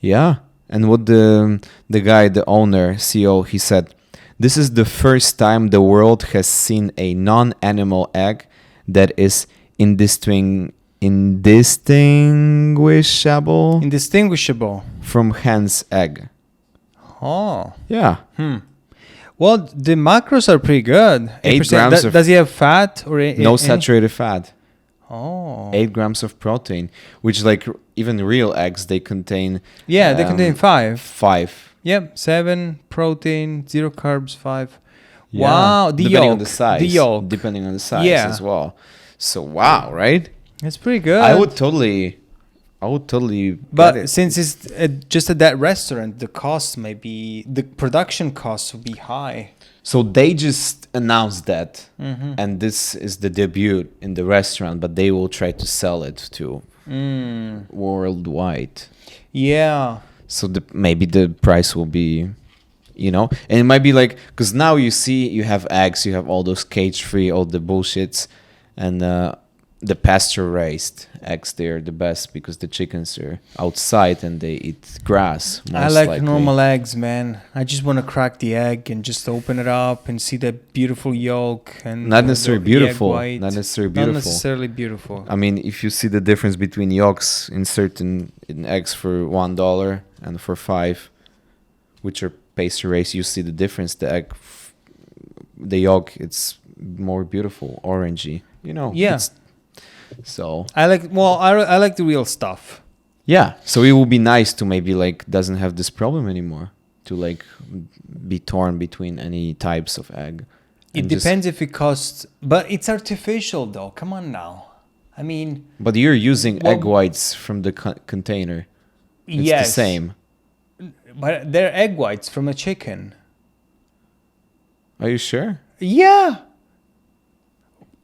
yeah. And what the guy, the owner, CEO, he said, this is the first time the world has seen a non-animal egg that is indistinguishable indistinguishable. from hen's egg. Oh. Yeah. Well, the macros are pretty good. 8 grams of Does he have fat or no saturated fat? Oh, 8 grams of protein, which like even real eggs, they contain yeah, they contain 5. 5. Yep, 7 protein, 0 carbs, 5. Yeah. Wow, the depending yolk. on the size. The yolk. Depending on the size Yeah. as well. So wow, right? It's pretty good. I would totally But get it. since it's just at that restaurant, the production costs will be high. So they just announced that, Mm-hmm. and this is the debut in the restaurant, but they will try to sell it to worldwide. Yeah. So maybe the price will be, and it might be like, because now you have eggs, you have all those cage-free, all the bullshits, and the pasture-raised eggs, they're the best because the chickens are outside and they eat grass. I like normal eggs, man. I just want to crack the egg and just open it up and see that beautiful yolk and Not necessarily the egg beautiful. white. Not necessarily beautiful. Not necessarily beautiful. I mean, if you see the difference between yolks in eggs for $1 and for $5, which are pasture raised, you see the difference. The yolk, it's more beautiful, orangey. Yeah. So I like the real stuff. yeah, so it will be nice to maybe like doesn't have this problem anymore to like be torn between any types of egg. It depends if it costs, but it's artificial though. Come on now. I mean, But you're using egg whites from the container. It's yes, the same. but they're egg whites from a chicken. Are you sure? Yeah,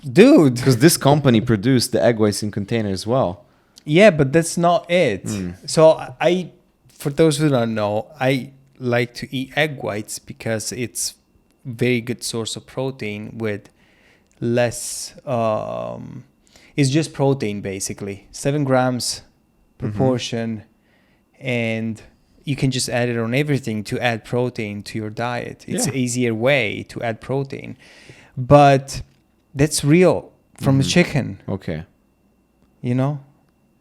dude. Because this company produced the egg whites in container as well. Yeah, but that's not it. So for those who don't know, I like to eat egg whites because it's very good source of protein with less. It's just protein basically, 7 grams per portion, and you can just add it on everything to add protein to your diet. It's an easier way to add protein, but that's real from a chicken. Okay.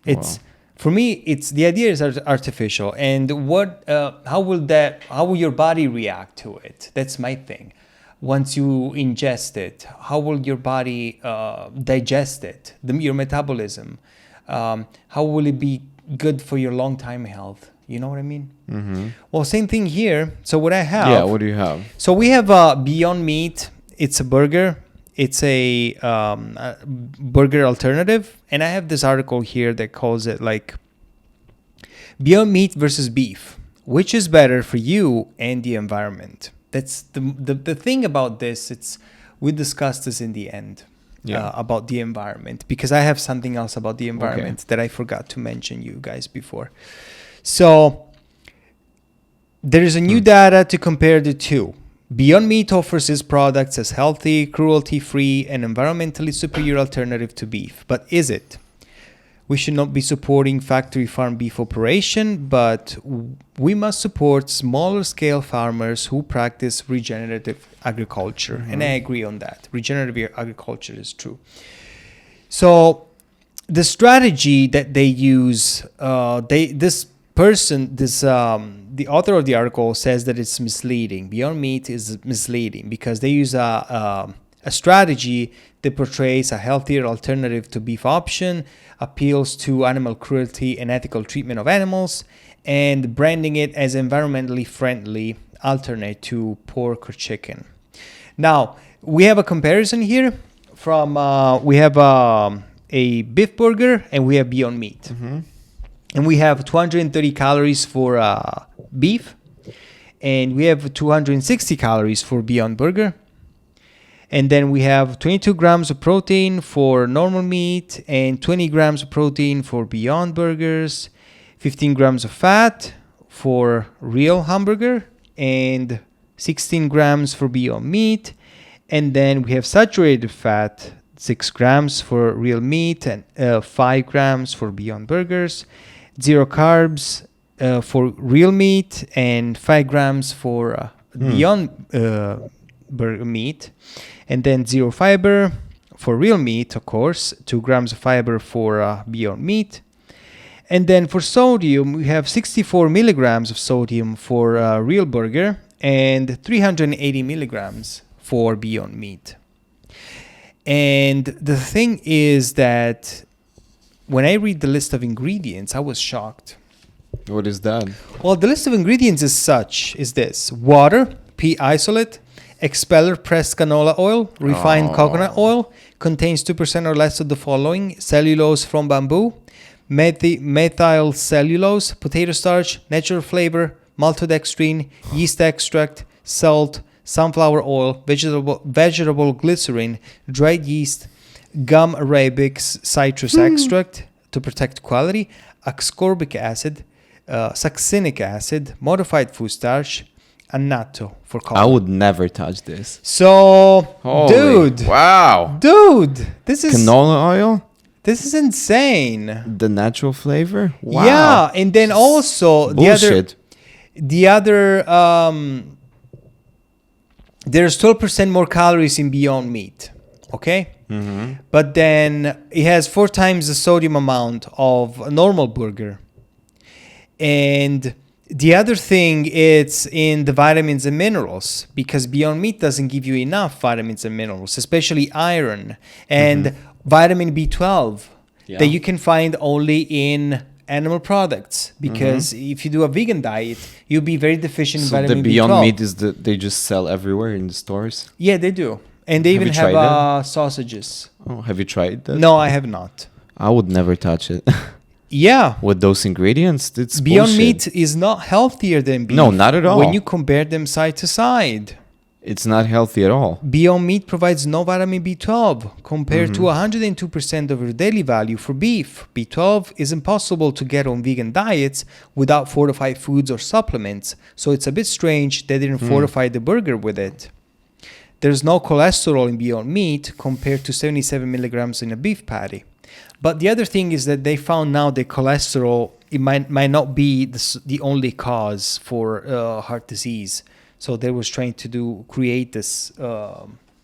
It's for me. It's the idea is artificial, and how will your body react to it? That's my thing. Once you ingest it, how will your body digest it? Your metabolism. How will it be good for your long time health? You know what I mean? Mm-hmm. Well, same thing here. So what I have? Yeah. What do you have? So we have Beyond Meat. It's a burger. It's a burger alternative. And I have this article here that calls it like Beyond Meat versus beef. Which is better for you and the environment? That's the thing about this. We discussed this in the end about the environment, because I have something else about the environment that I forgot to mention you guys before. So there is a new data to compare the two. Beyond Meat offers its products as healthy, cruelty-free, and environmentally superior alternative to beef. But is it? We should not be supporting factory farm beef operation, but we must support smaller scale farmers who practice regenerative agriculture. And I agree on that. Regenerative agriculture is true. So the strategy that they use, the author of the article says that it's misleading. Beyond Meat is misleading because they use a strategy that portrays a healthier alternative to beef option, appeals to animal cruelty and ethical treatment of animals, and branding it as environmentally friendly alternate to pork or chicken. Now, we have a comparison here from, we have a beef burger and we have Beyond Meat. Mm-hmm. And we have 230 calories for beef, and we have 260 calories for Beyond Burger. And then we have 22 grams of protein for normal meat and 20 grams of protein for Beyond Burgers, 15 grams of fat for real hamburger, and 16 grams for Beyond Meat. And then we have saturated fat, 6 grams for real meat and 5 grams for Beyond Burgers, 0 carbs for real meat, and 5 grams for Beyond burger meat. And then 0 fiber for real meat, of course, 2 grams of fiber for Beyond Meat. And then for sodium, we have 64 milligrams of sodium for real burger, and 380 milligrams for Beyond Meat. And the thing is that when I read the list of ingredients, I was shocked. What is that? Well, the list of ingredients is this: water, pea isolate, expeller pressed canola oil, refined coconut oil, contains 2% or less of the following: cellulose from bamboo, methyl cellulose, potato starch, natural flavor, maltodextrin, yeast extract, salt, sunflower oil, vegetable glycerin, dried yeast, gum arabic citrus extract to protect quality, ascorbic acid, succinic acid, modified food starch, annatto for color. I would never touch this. So, Holy- wow. dude, this is Canola oil? this is insane. The natural flavor? Wow. Yeah, and then also Bullshit. the other there's 12% more calories in Beyond Meat, okay? But then it has 4 times the sodium amount of a normal burger. And the other thing, it's in the vitamins and minerals, because Beyond Meat doesn't give you enough vitamins and minerals, especially iron and vitamin B12 Yeah. that you can find only in animal products. Because if you do a vegan diet, you'll be very deficient in So the vitamin Beyond B12. Meat is they just sell everywhere in the stores? Yeah, they do. And they Have even you have tried sausages. Oh, have you tried that? No, I have not. I would never touch it. Yeah. With those ingredients, it's Beyond bullshit. Meat is not healthier than beef. No, not at all. When you compare them side to side. It's not healthy at all. Beyond Meat provides no vitamin B12 compared to 102% of your daily value for beef. B12 is impossible to get on vegan diets without fortified foods or supplements, so it's a bit strange they didn't fortify the burger with it. There's no cholesterol in Beyond Meat compared to 77 milligrams in a beef patty. But the other thing is that they found now that cholesterol, it might not be the only cause for heart disease. So they was trying to create this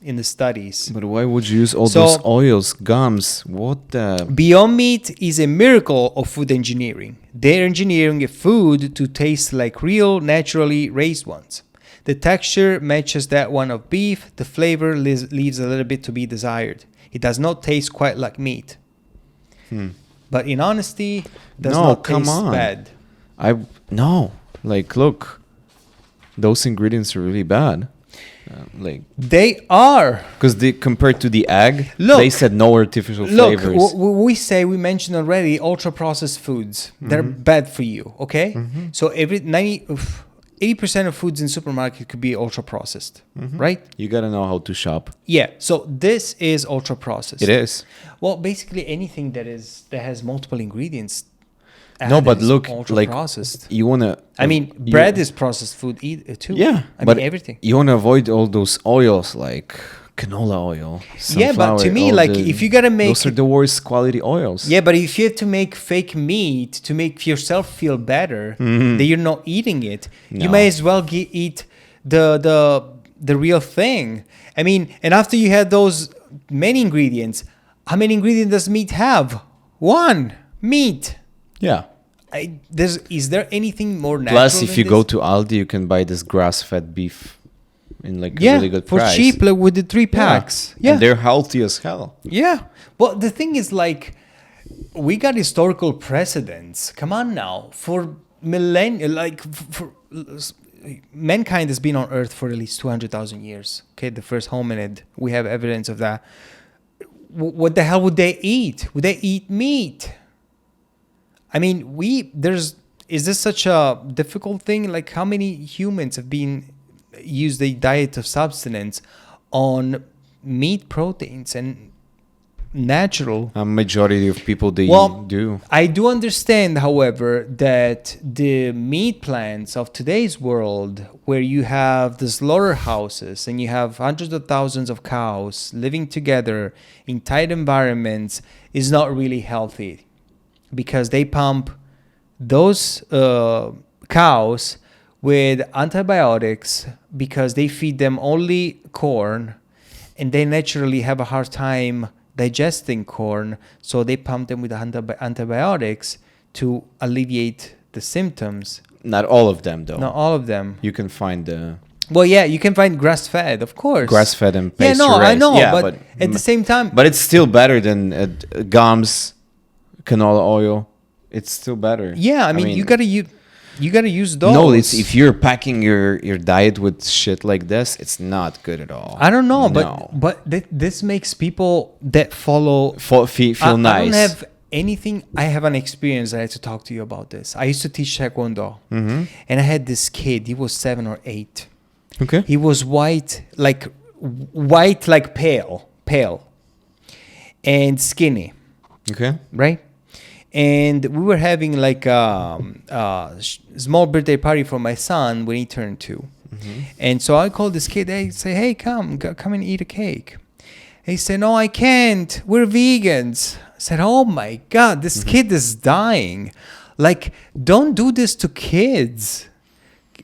in the studies. But why would you use all So- those oils, gums? What the? Beyond Meat is a miracle of food engineering. They're engineering a food to taste like real, naturally raised ones. The texture matches that one of beef. The flavor leaves a little bit to be desired. It does not taste quite like meat. But in honesty, does No, not come taste on. bad. No. Like, look, those ingredients are really bad. They are. Because they compared to the egg, Look. they said no artificial Look, flavors. we mentioned already ultra processed foods. They're bad for you, okay? So 80% of foods in supermarket could be ultra processed, right? You gotta know how to shop. Yeah. So this is ultra processed. It is. Well, basically anything that has multiple ingredients. No, added but is look, ultra like processed. you wanna. I mean, bread is processed food too. Yeah, I but mean everything. You wanna avoid all those oils like canola oil. Yeah, but to sunflower, me, all like, if you gotta make- those are the worst quality oils. Yeah, but if you have to make fake meat to make yourself feel better, that you're not eating it, you No. may as well eat the real thing. I mean, and after you had those many ingredients, how many ingredients does meat have? One. Meat. Yeah. Is there anything more natural? Plus, if than you this? go to Aldi, you can buy this grass-fed beef in like a yeah, really good for price. cheap, like with the 3 packs. Yeah. And they're healthy as hell. Yeah. Well, the thing is, like, we got historical precedents. Come on now. For millennia, like, mankind has been on Earth for at least 200,000 years. Okay, the first hominid. We have evidence of that. What the hell would they eat? Would they eat meat? I mean, is this such a difficult thing? Like, how many humans have used a diet of subsistence on meat proteins and natural? A majority of people do. I do understand, however, that the meat plants of today's world, where you have the slaughterhouses and you have hundreds of thousands of cows living together in tight environments, is not really healthy, because they pump those cows with antibiotics because they feed them only corn, and they naturally have a hard time digesting corn, so they pump them with antibiotics to alleviate the symptoms not all of them though. Not all of them. You can find the Well, yeah, you can find grass-fed, of course. grass-fed and Yeah, no, pasture-raised. I know, Yeah, but at the same time, but it's still better than gums, canola oil. It's still better. yeah, I mean, you gotta use those. No, it's if you're packing your diet with shit like this, it's not good at all. I don't know, No. but this makes people that follow Feel nice. I don't have anything. I have an experience. I had to talk to you about this. I used to teach Taekwondo, and I had this kid. He was 7 or 8. Okay. He was white, like pale, and skinny, Okay. right? And we were having like a small birthday party for my son when he turned 2. And so I called this kid. I say, "Hey, come and eat a cake." He said, "No, I can't. We're vegans." I said, "Oh my God, this kid is dying. Like, don't do this to kids.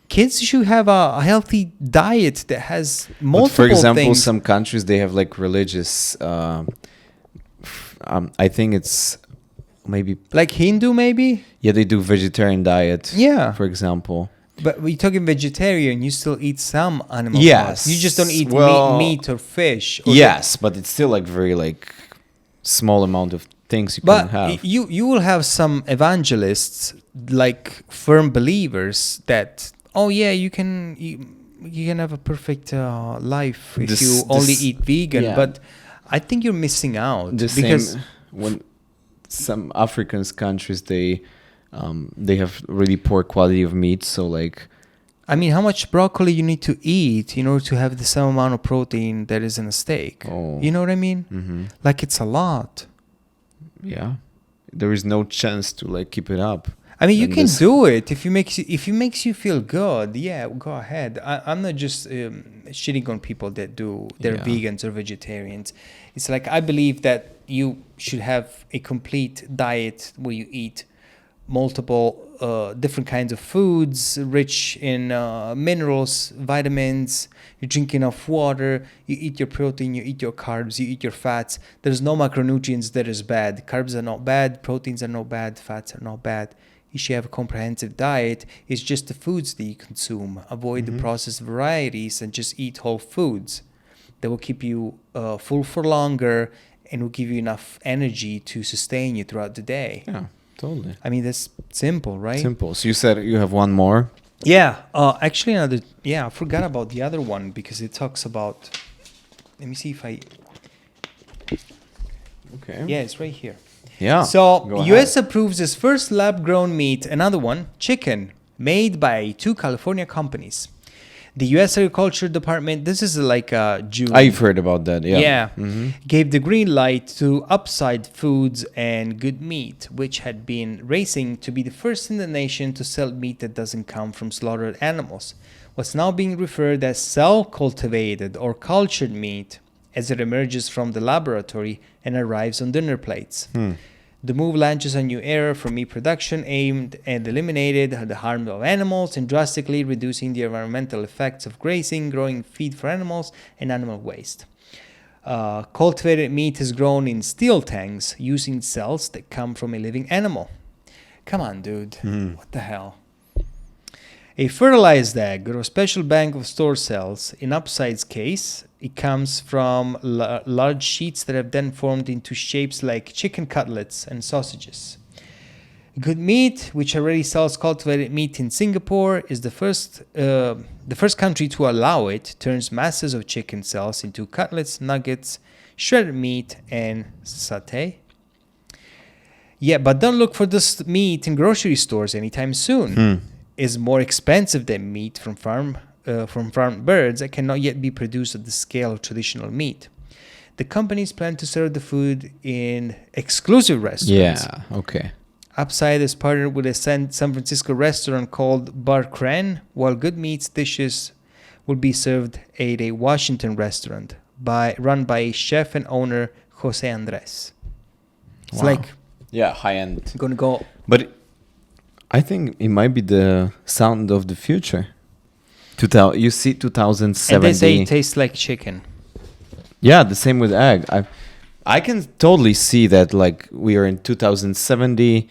Kids should have a healthy diet that has multiple But for example, things." some countries they have like religious. I think it's maybe Like Hindu, maybe? they do vegetarian diet. Yeah. For example. But we're talking vegetarian. You still eat some animal Yes. products. You just don't eat Well, meat or fish. Or Yes, but it's still like very like small amount of things you can But have. you will have some evangelists, like firm believers, that you can have a perfect life if This- you only this- eat vegan. yeah. But I think you're missing out The because same when some African countries they have really poor quality of meat, so like I mean, how much broccoli you need to eat in order to have the same amount of protein that is in a steak? Oh. You know what I mean? Like it's a lot. yeah, there is no chance to like keep it up. I mean, you And can this- do it if it makes you feel good. Yeah, go ahead. I'm not just shitting on people that they're Yeah. vegans or vegetarians. It's like I believe that you should have a complete diet where you eat multiple different kinds of foods, rich in minerals, vitamins. You drink enough water. You eat your protein. You eat your carbs. You eat your fats. There's no macronutrients that is bad. Carbs are not bad. Proteins are not bad. Fats are not bad. You should have a comprehensive diet. It's just the foods that you consume. Avoid the processed varieties and just eat whole foods. That will keep you full for longer and will give you enough energy to sustain you throughout the day. Yeah, totally. I mean, that's simple, right? Simple. So you said you have one more. Yeah. Actually, I forgot about the other one because it talks about. Let me see if I. Okay. Yeah, it's right here. Yeah. So, go U.S. ahead. approves its first lab-grown meat. Another one, chicken, made by 2 California companies. The U.S. Agriculture Department. This is like June. I've heard about that. Yeah. Gave the green light to Upside Foods and Good Meat, which had been racing to be the first in the nation to sell meat that doesn't come from slaughtered animals. What's now being referred as cell-cultivated or cultured meat as it emerges from the laboratory and arrives on dinner plates. The move launches a new era for meat production aimed at eliminating the harm of animals and drastically reducing the environmental effects of grazing, growing feed for animals, and animal waste. Cultivated meat is grown in steel tanks using cells that come from a living animal. Come on, dude. What the hell? A fertilized egg or a special bank of store cells. In Upside's case, it comes from large sheets that have then formed into shapes like chicken cutlets and sausages. Good Meat, which already sells cultivated meat in Singapore, is the first country to allow it. Turns masses of chicken cells into cutlets, nuggets, shredded meat, and satay. Yeah, but don't look for this meat in grocery stores anytime soon. Is more expensive than meat from farm birds that cannot yet be produced at the scale of traditional meat. The companies plan to serve the food in exclusive restaurants. Yeah. Okay. Upside is partnered with a San Francisco restaurant called Bar Cran, while Good Meat's dishes will be served at a Washington restaurant run by chef and owner Jose Andres. It's Wow. like Yeah, high end. gonna go. But I think it might be the sound of the future. You see, 2070. And they say it tastes like chicken. Yeah, the same with egg. I can totally see that. Like we are in 2070,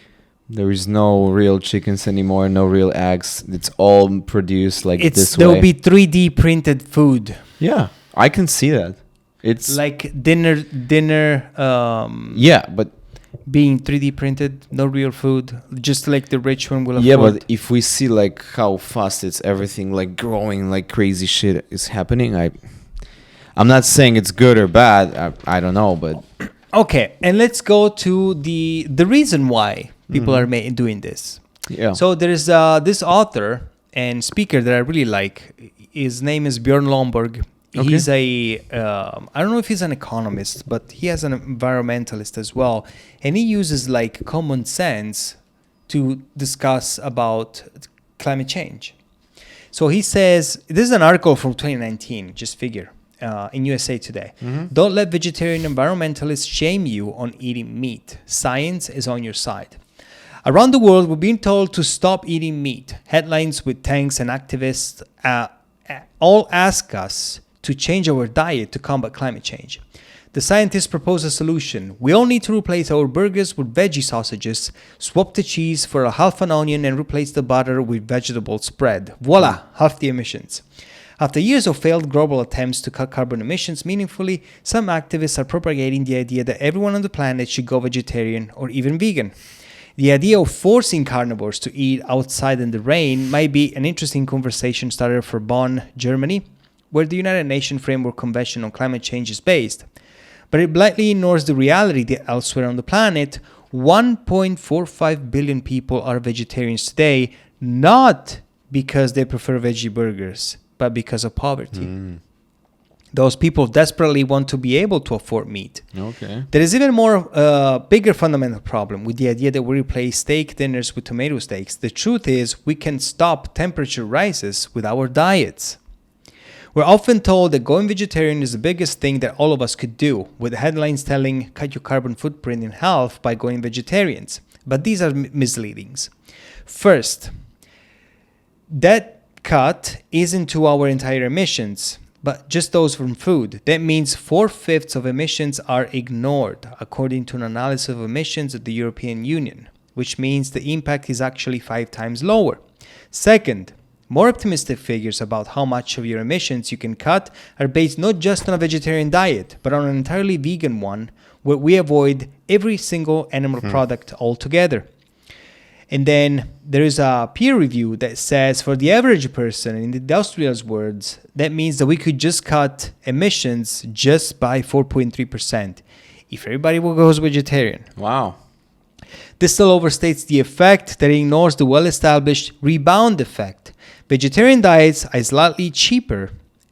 There is no real chickens anymore, no real eggs. It's all produced like this There will way. be 3D printed food, Yeah, I can see that. It's like dinner. yeah, but Being 3D printed, no real food, just like the rich one will afford. yeah, but if we see like how fast it's everything like growing, like crazy shit is happening, I'm not saying it's good or bad. I don't know, but Okay, and let's go to the reason why people are doing this. yeah. So there's this author and speaker that I really like. His name is Bjorn Lomborg. Okay. He's I don't know if he's an economist, but he is an environmentalist as well. And he uses like common sense to discuss about climate change. So he says, this is an article from 2019, just figure, in USA Today. Don't let vegetarian environmentalists shame you on eating meat. Science is on your side. Around the world, we're being told to stop eating meat. Headlines with tanks and activists all ask us to change our diet to combat climate change. The scientists propose a solution. We all need to replace our burgers with veggie sausages, swap the cheese for a half an onion, and replace the butter with vegetable spread. Voila, half the emissions. After years of failed global attempts to cut carbon emissions meaningfully, some activists are propagating the idea that everyone on the planet should go vegetarian or even vegan. The idea of forcing carnivores to eat outside in the rain might be an interesting conversation starter for Bonn, Germany, where the United Nations Framework Convention on Climate Change is based. But it blatantly ignores the reality that elsewhere on the planet, 1.45 billion people are vegetarians today, not because they prefer veggie burgers, but because of poverty. Those people desperately want to be able to afford meat. Okay. There is even more bigger fundamental problem with the idea that we replace steak dinners with tomato steaks. The truth is we can stop temperature rises with our diets. We're often told that going vegetarian is the biggest thing that all of us could do, with headlines telling cut your carbon footprint in half by going vegetarians. But these are misleadings. First, that cut isn't to our entire emissions, but just those from food. That means 4/5 of emissions are ignored, according to an analysis of emissions of the European Union, which means the impact is actually 5 times lower. Second, more optimistic figures about how much of your emissions you can cut are based not just on a vegetarian diet, but on an entirely vegan one, where we avoid every single animal product altogether. And then there is a peer review that says for the average person, in the industrial's words, that means that we could just cut emissions just by 4.3% if everybody goes vegetarian. Wow. This still overstates the effect that ignores the well-established rebound effect. Vegetarian diets are slightly cheaper,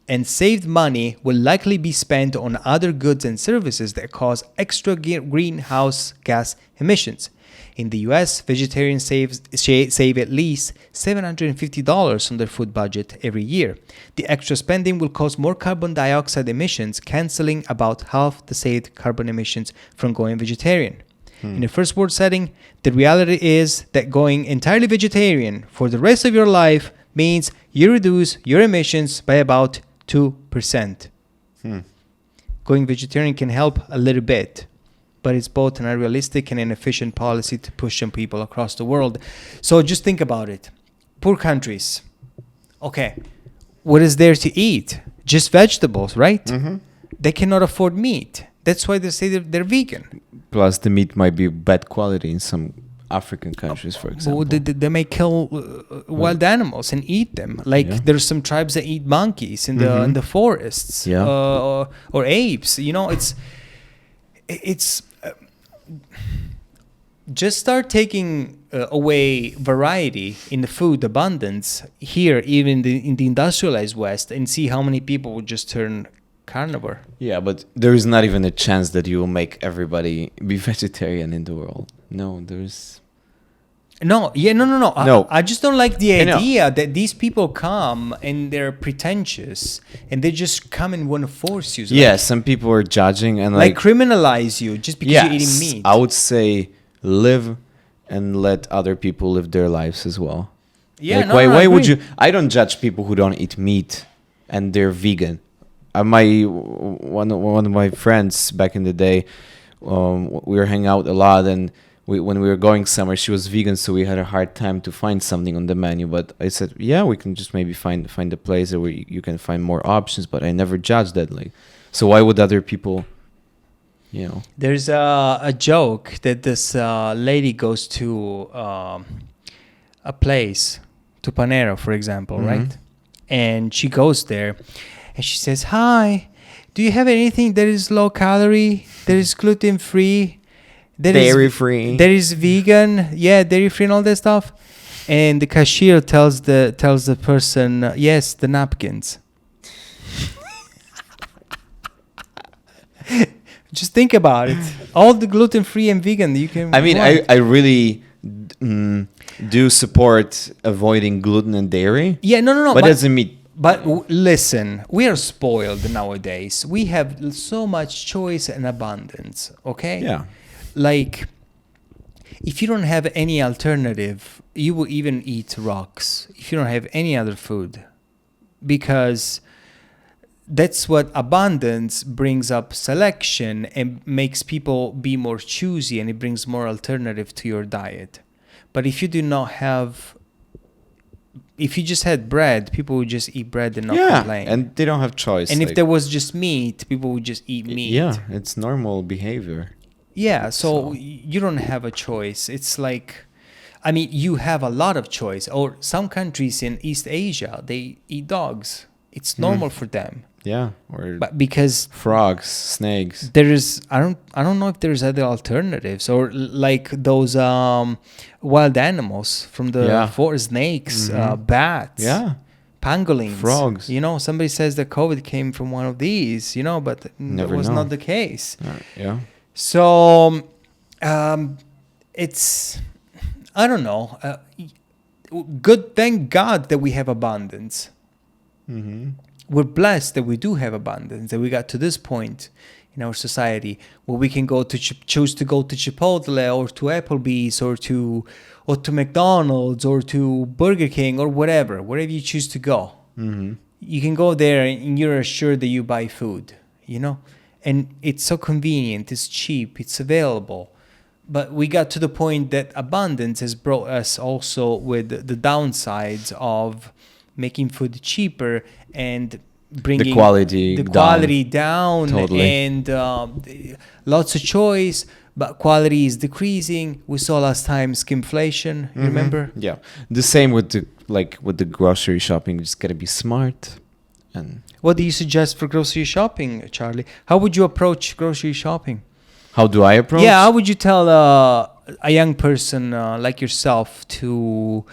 and saved money will likely be spent on other goods and services that cause extra greenhouse gas emissions. In the US, vegetarians save at least $750 on their food budget every year. The extra spending will cause more carbon dioxide emissions, canceling about half the saved carbon emissions from going vegetarian. In a first world setting, the reality is that going entirely vegetarian for the rest of your life means you reduce your emissions by about 2%. Going vegetarian can help a little bit, but it's both an unrealistic and inefficient policy to push on people across the world. So just think about it. Poor countries. Okay, what is there to eat? Just vegetables, right? They cannot afford meat. That's why they say they're vegan. Plus, the meat might be bad quality in some African countries, for example. They may kill wild animals and eat them. Like there's some tribes that eat monkeys in the forests, or apes. You know, it's just start taking away variety in the food abundance here, even in the industrialized West, and see how many people will just turn carnivore. Yeah, but there is not even a chance that you will make everybody be vegetarian in the world. No, there's... No. No. I just don't like the idea that these people come and they're pretentious and they just come and want to force you. Yeah, some people are judging and like criminalize you just because you're eating meat. I would say live and let other people live their lives as well. Yeah, like, why would you... I don't judge people who don't eat meat and they're vegan. One of my friends back in the day, we were hanging out a lot, and when we were going somewhere, she was vegan, so we had a hard time to find something on the menu. But I said, yeah, we can just maybe find a place where you can find more options. But I never judged that. Like, so why would other people, you know? There's a joke that this lady goes to a place, to Panera, for example, right? And she goes there, and she says, "Hi, do you have anything that is low calorie, that is gluten free, Dairy free. that is vegan, yeah, dairy free and all that stuff?" And the cashier tells the person, "Yes, the napkins." Just think about it. All the gluten free and vegan you can. I mean, want. I really do support avoiding gluten and dairy. Yeah, no. But doesn't mean. But listen, we are spoiled nowadays. We have so much choice and abundance. Okay. Yeah. Like, if you don't have any alternative, you will even eat rocks if you don't have any other food, because that's what abundance brings up, selection, and makes people be more choosy, and it brings more alternative to your diet. But if you do not have, if you just had bread, people would just eat bread and not complain. And they don't have choice. And if like, there was just meat, people would just eat meat. Yeah, it's normal behavior. Yeah, so you don't have a choice. It's like, I mean, you have a lot of choice. Or some countries in East Asia, they eat dogs. It's normal for them. Yeah, or But because frogs, snakes. there is, I don't know if there's other alternatives, or like those wild animals from the forest, snakes, bats, pangolins, frogs. You know, somebody says that COVID came from one of these, you know, but that was not the case. Yeah. So it's, I don't know. Good, thank God that we have abundance. We're blessed that we do have abundance, that we got to this point in our society where we can go to choose to go to Chipotle or to Applebee's or to McDonald's or to Burger King or wherever you choose to go. You can go there and you're assured that you buy food, you know, and it's so convenient, it's cheap, it's available. But we got to the point that abundance has brought us also with the downsides of making food cheaper and bringing the quality down totally. And lots of choice, but quality is decreasing. We saw last time skimflation, you remember? Yeah, the same with the grocery shopping. You just gotta be smart. And What do you suggest for grocery shopping, Charlie? How would you approach grocery shopping? how do I approach? Yeah, how would you tell a young person like yourself to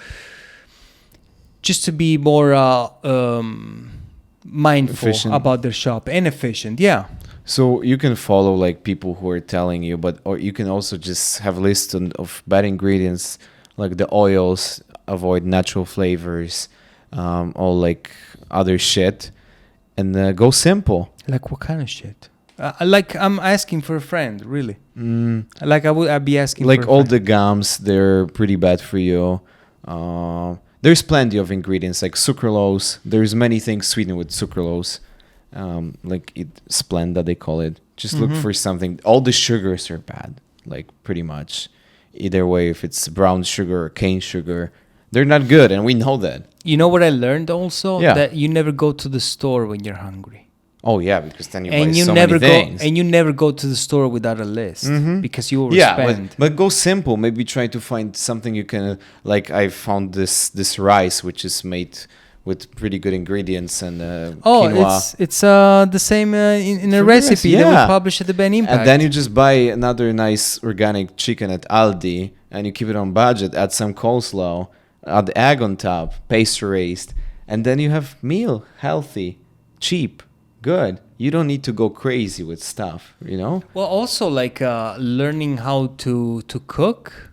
just to be more mindful Efficient. about their shop and efficient? Yeah. So you can follow like people who are telling you, or you can also just have lists of bad ingredients, like the oils, avoid natural flavors, all like other shit, and go simple. Like what kind of shit? Like I'm asking for a friend, really. Like I'd be asking Like for a all friend. the gums, they're pretty bad for you. There's plenty of ingredients like sucralose. There's many things sweetened with sucralose, like Splenda they call it. Just look for something. All the sugars are bad, like pretty much. Either way, if it's brown sugar or cane sugar, they're not good, and we know that. You know what I learned also? Yeah. That you never go to the store when you're hungry. Oh yeah, because then you buy And you so never many things. and you never go to the store without a list because you Yeah, overspend. but go simple. Maybe try to find something you can like. I found this rice which is made with pretty good ingredients and quinoa. it's the same in a From the recipe recipe, that yeah. we published at the Ben Impact. And then you just buy another nice organic chicken at Aldi, and you keep it on budget. Add some coleslaw, add egg on top, pastry raised, and then you have meal, healthy, cheap, good. You don't need to go crazy with stuff, you know. Well, also like learning how to cook.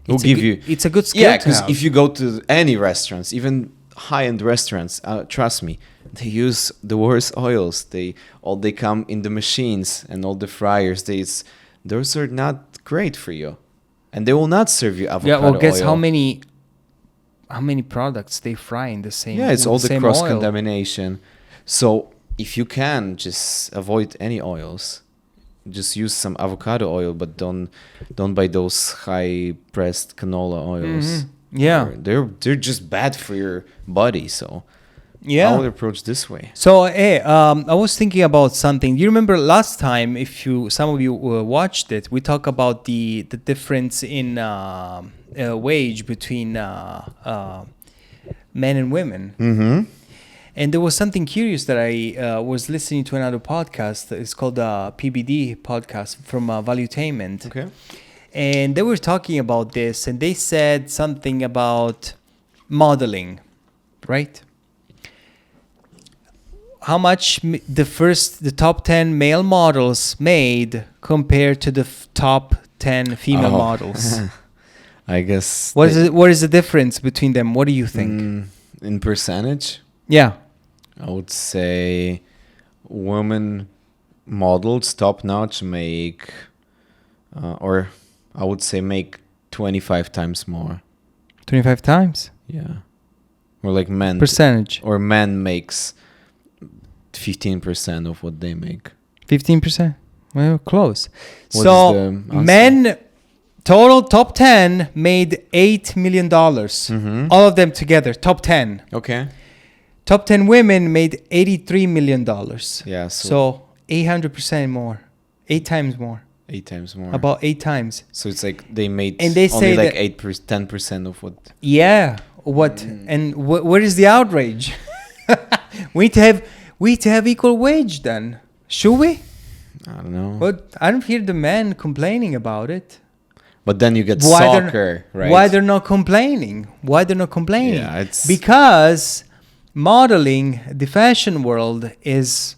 Will give you. It's a good skill. Yeah, to because have. if you go to any restaurants, even high-end restaurants, trust me, they use the worst oils. They come in the machines and all the fryers. Those are not great for you, and they will not serve you avocado yeah, well, guess oil. how many products they fry in the same. Yeah, it's with all the the same cross oil. contamination. So if you can just avoid any oils, just use some avocado oil, but don't buy those high pressed canola oils. Yeah. They're just bad for your body. So Yeah. I would approach this way. So, hey, I was thinking about something. You remember last time, if some of you watched it, we talked about the difference in wage between men and women. Mm-hmm. And there was something curious that I was listening to another podcast. It's called PBD podcast from Valuetainment. Okay. And they were talking about this, and they said something about modeling, right? How much the top 10 male models made compared to the top 10 female models? I guess. What is the difference between them? What do you think? In percentage, Yeah. I would say women models top notch make, or I would say make 25 times more. 25 times? Yeah. Or like men. Percentage. Or men makes 15% of what they make. 15%? Well, close. What So is the answer? men, total top 10 made $8 million. Mm-hmm. All of them together, top 10. Okay. Top 10 women made $83 million. Yeah. So 800% more. 8 times more. 8 times more. About 8 times. So it's like they made And they only say like that- 10% of what. Yeah. What? And where is the outrage? we need to have equal wage then. Should we? I don't know. But I don't hear the men complaining about it. But then you get Why soccer, right? Why they're not complaining? Yeah, it's Because modeling, the fashion world is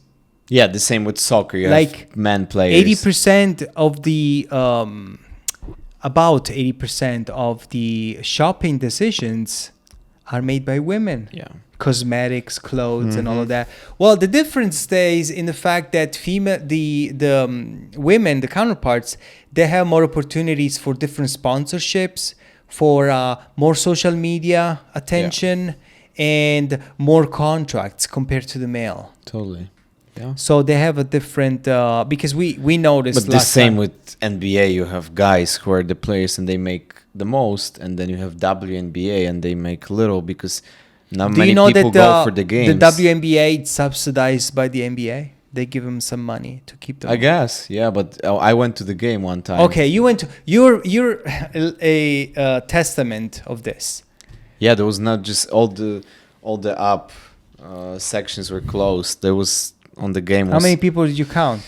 yeah, the same with soccer. You like have men players. 80% of the about 80% of the shopping decisions are made by women. Yeah. Cosmetics, clothes, and all of that. Well, the difference stays in the fact that women, the counterparts, they have more opportunities for different sponsorships, for more social media attention, and more contracts compared to the male. Totally. Yeah. So they have a different because we noticed. But the same with NBA. You have guys who are the players and they make the most, and then you have WNBA and they make little because not Do many you know people that go for the games. the WNBA is subsidized by the NBA? They give them some money to keep them. I guess, yeah. But I went to the game one time. Okay, you went to you're a testament of this. Yeah, there was not just all the up sections were closed. There was on the game. How many people did you count?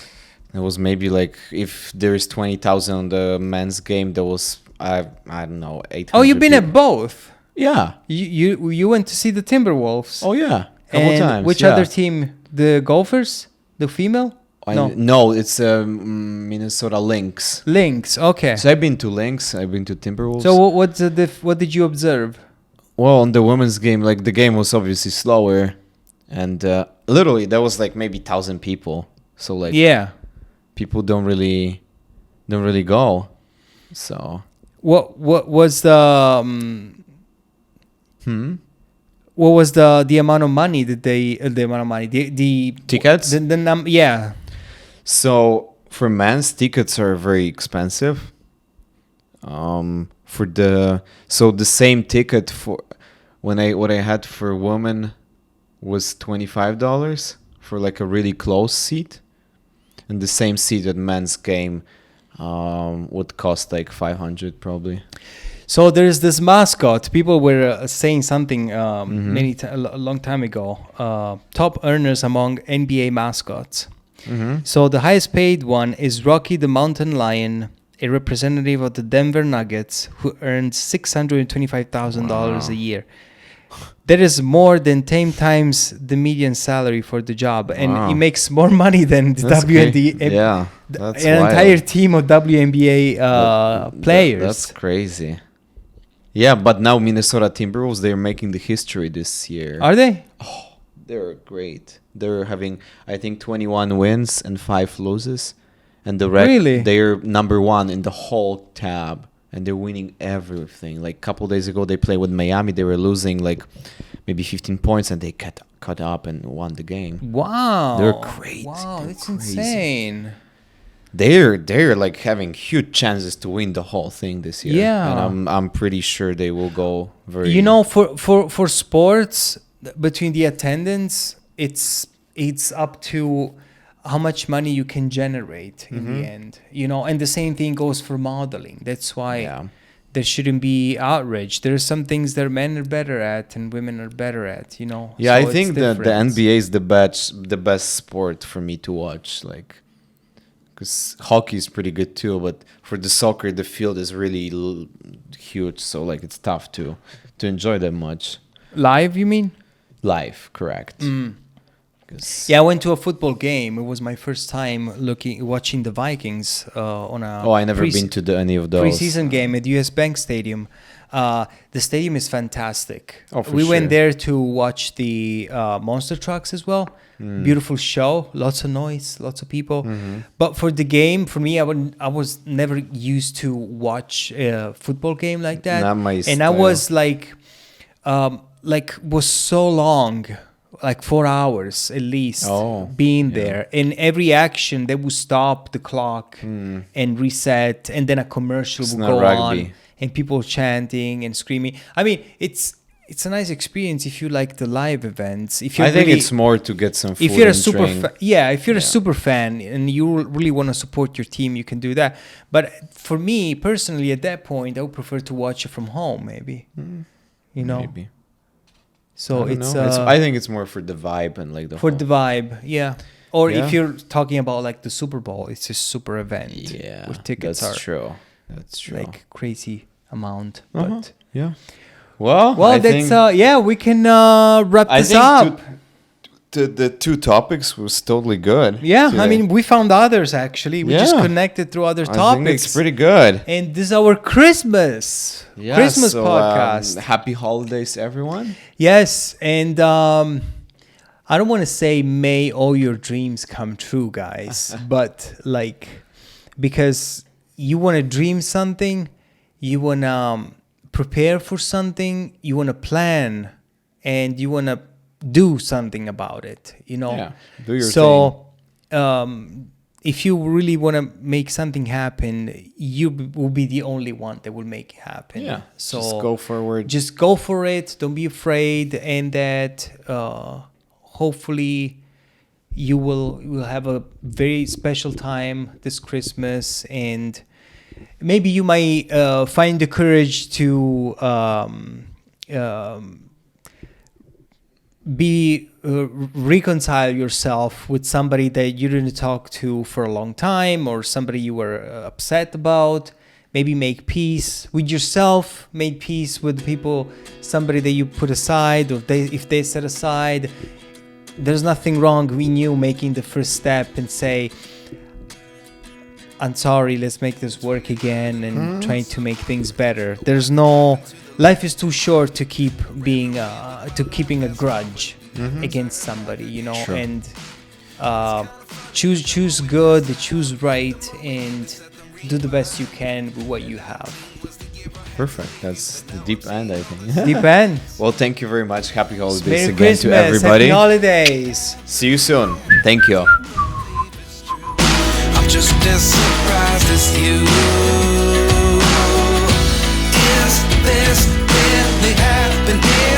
It was maybe like if there is 20,000 on the men's game, there was I don't know 800. Oh, you've been people. at both. Yeah. You went to see the Timberwolves. Oh yeah. Couple and times. which yeah. other team? The Golfers? The female? No, it's Minnesota Lynx. Lynx. Okay. So I've been to Lynx. I've been to Timberwolves. So what did you observe? Well, on the women's game, like the game was obviously slower, and literally there was like maybe 1,000 people. So like Yeah. people don't really go. So What was the what was the amount of money that they the amount of money the Tickets? Yeah. So for men's tickets are very expensive. For the same ticket for what I had for women was $25 for like a really close seat, and the same seat at men's game would cost like $500 probably. So there's this mascot. People were saying something a long time ago. Top earners among NBA mascots. So the highest paid one is Rocky the Mountain Lion, a representative of the Denver Nuggets, who earns $625,000 a year. That is more than 10 times the median salary for the job, and he makes more money than the WNBA. Yeah, that's an wild. entire team of WNBA players. That's crazy. Yeah, but now Minnesota Timberwolves, they're making the history this year. Are they? Oh, they're great. They're having, I think, 21 wins and 5 loses. And the Really? They're number 1 in the whole tab. And they're winning everything. Like a couple days ago, they played with Miami. They were losing like maybe 15 points, and they caught up and won the game. Wow. They're great. Wow, They're that's crazy. insane. they're like having huge chances to win the whole thing this year. Yeah. And I'm pretty sure they will go very. You know, for sports, between the attendance, it's up to how much money you can generate in the end. You know, and the same thing goes for modeling. That's why there shouldn't be outrage. There are some things that men are better at and women are better at. You know. Yeah, So I it's think that the different. NBA is the best sport for me to watch. Like, because hockey is pretty good too, but for the soccer, the field is really huge. So like, it's tough to enjoy that much. Live, you mean? Live, correct. 'Cause- Yeah, I went to a football game. It was my first time watching the Vikings on a. Oh, I never been to any of those. Preseason game at US Bank Stadium. The stadium is fantastic. Oh, for we went sure. there to watch the monster trucks as well. Beautiful show, lots of noise, lots of people. But for the game, for me, I was never used to watch a football game like that. Not my And I style. was was so long, like 4 hours at least, being there. And every action, they would stop the clock and reset, and then a commercial It's would not go rugby. on, and people chanting and screaming. I mean, it's a nice experience if you like the live events. If you I think it's more to get some food if you're a and super drink. if you're a super fan and you really want to support your team, you can do that. But for me personally, at that point, I would prefer to watch it from home, maybe. You know. Maybe. So I don't it's know. I think it's more for the vibe and like the for whole, the vibe, yeah. Or Yeah. if you're talking about like the Super Bowl, it's a super event. yeah, with tickets that's are true. That's true. like crazy amount. Uh-huh. But Yeah. Well, well, I that's think, we can wrap I this think up. the two topics was totally good. Yeah, I today. mean, we found others actually. We just Yeah. connected through other I topics. think it's pretty good. And this is our Christmas So, podcast. Happy holidays, everyone. Yes, and I don't want to say may all your dreams come true, guys, but like because you want to dream something, you want to prepare for something, you want to plan, and you want to do something about it, you know. Yeah, do your so if you really want to make something happen, you will be the only one that will make it happen. Yeah. So just go forward. just go for it, don't be afraid, and that hopefully you will have a very special time this Christmas, and maybe you might find the courage to reconcile yourself with somebody that you didn't talk to for a long time, or somebody you were upset about. Maybe make peace with yourself, make peace with people, somebody that you put aside, or if they set aside. There's nothing wrong in you making the first step and say, I'm sorry, let's make this work again, and trying to make things better. Life is too short to keep keeping a grudge against somebody, you know. Sure. And choose good, choose right, and do the best you can with what you have. Perfect. That's the deep end, I think. Deep end. Well, thank you very much. Happy holidays Merry again Christmas. to everybody. Happy holidays. See you soon. Thank you. I'm just as surprised as you. Is this really happening?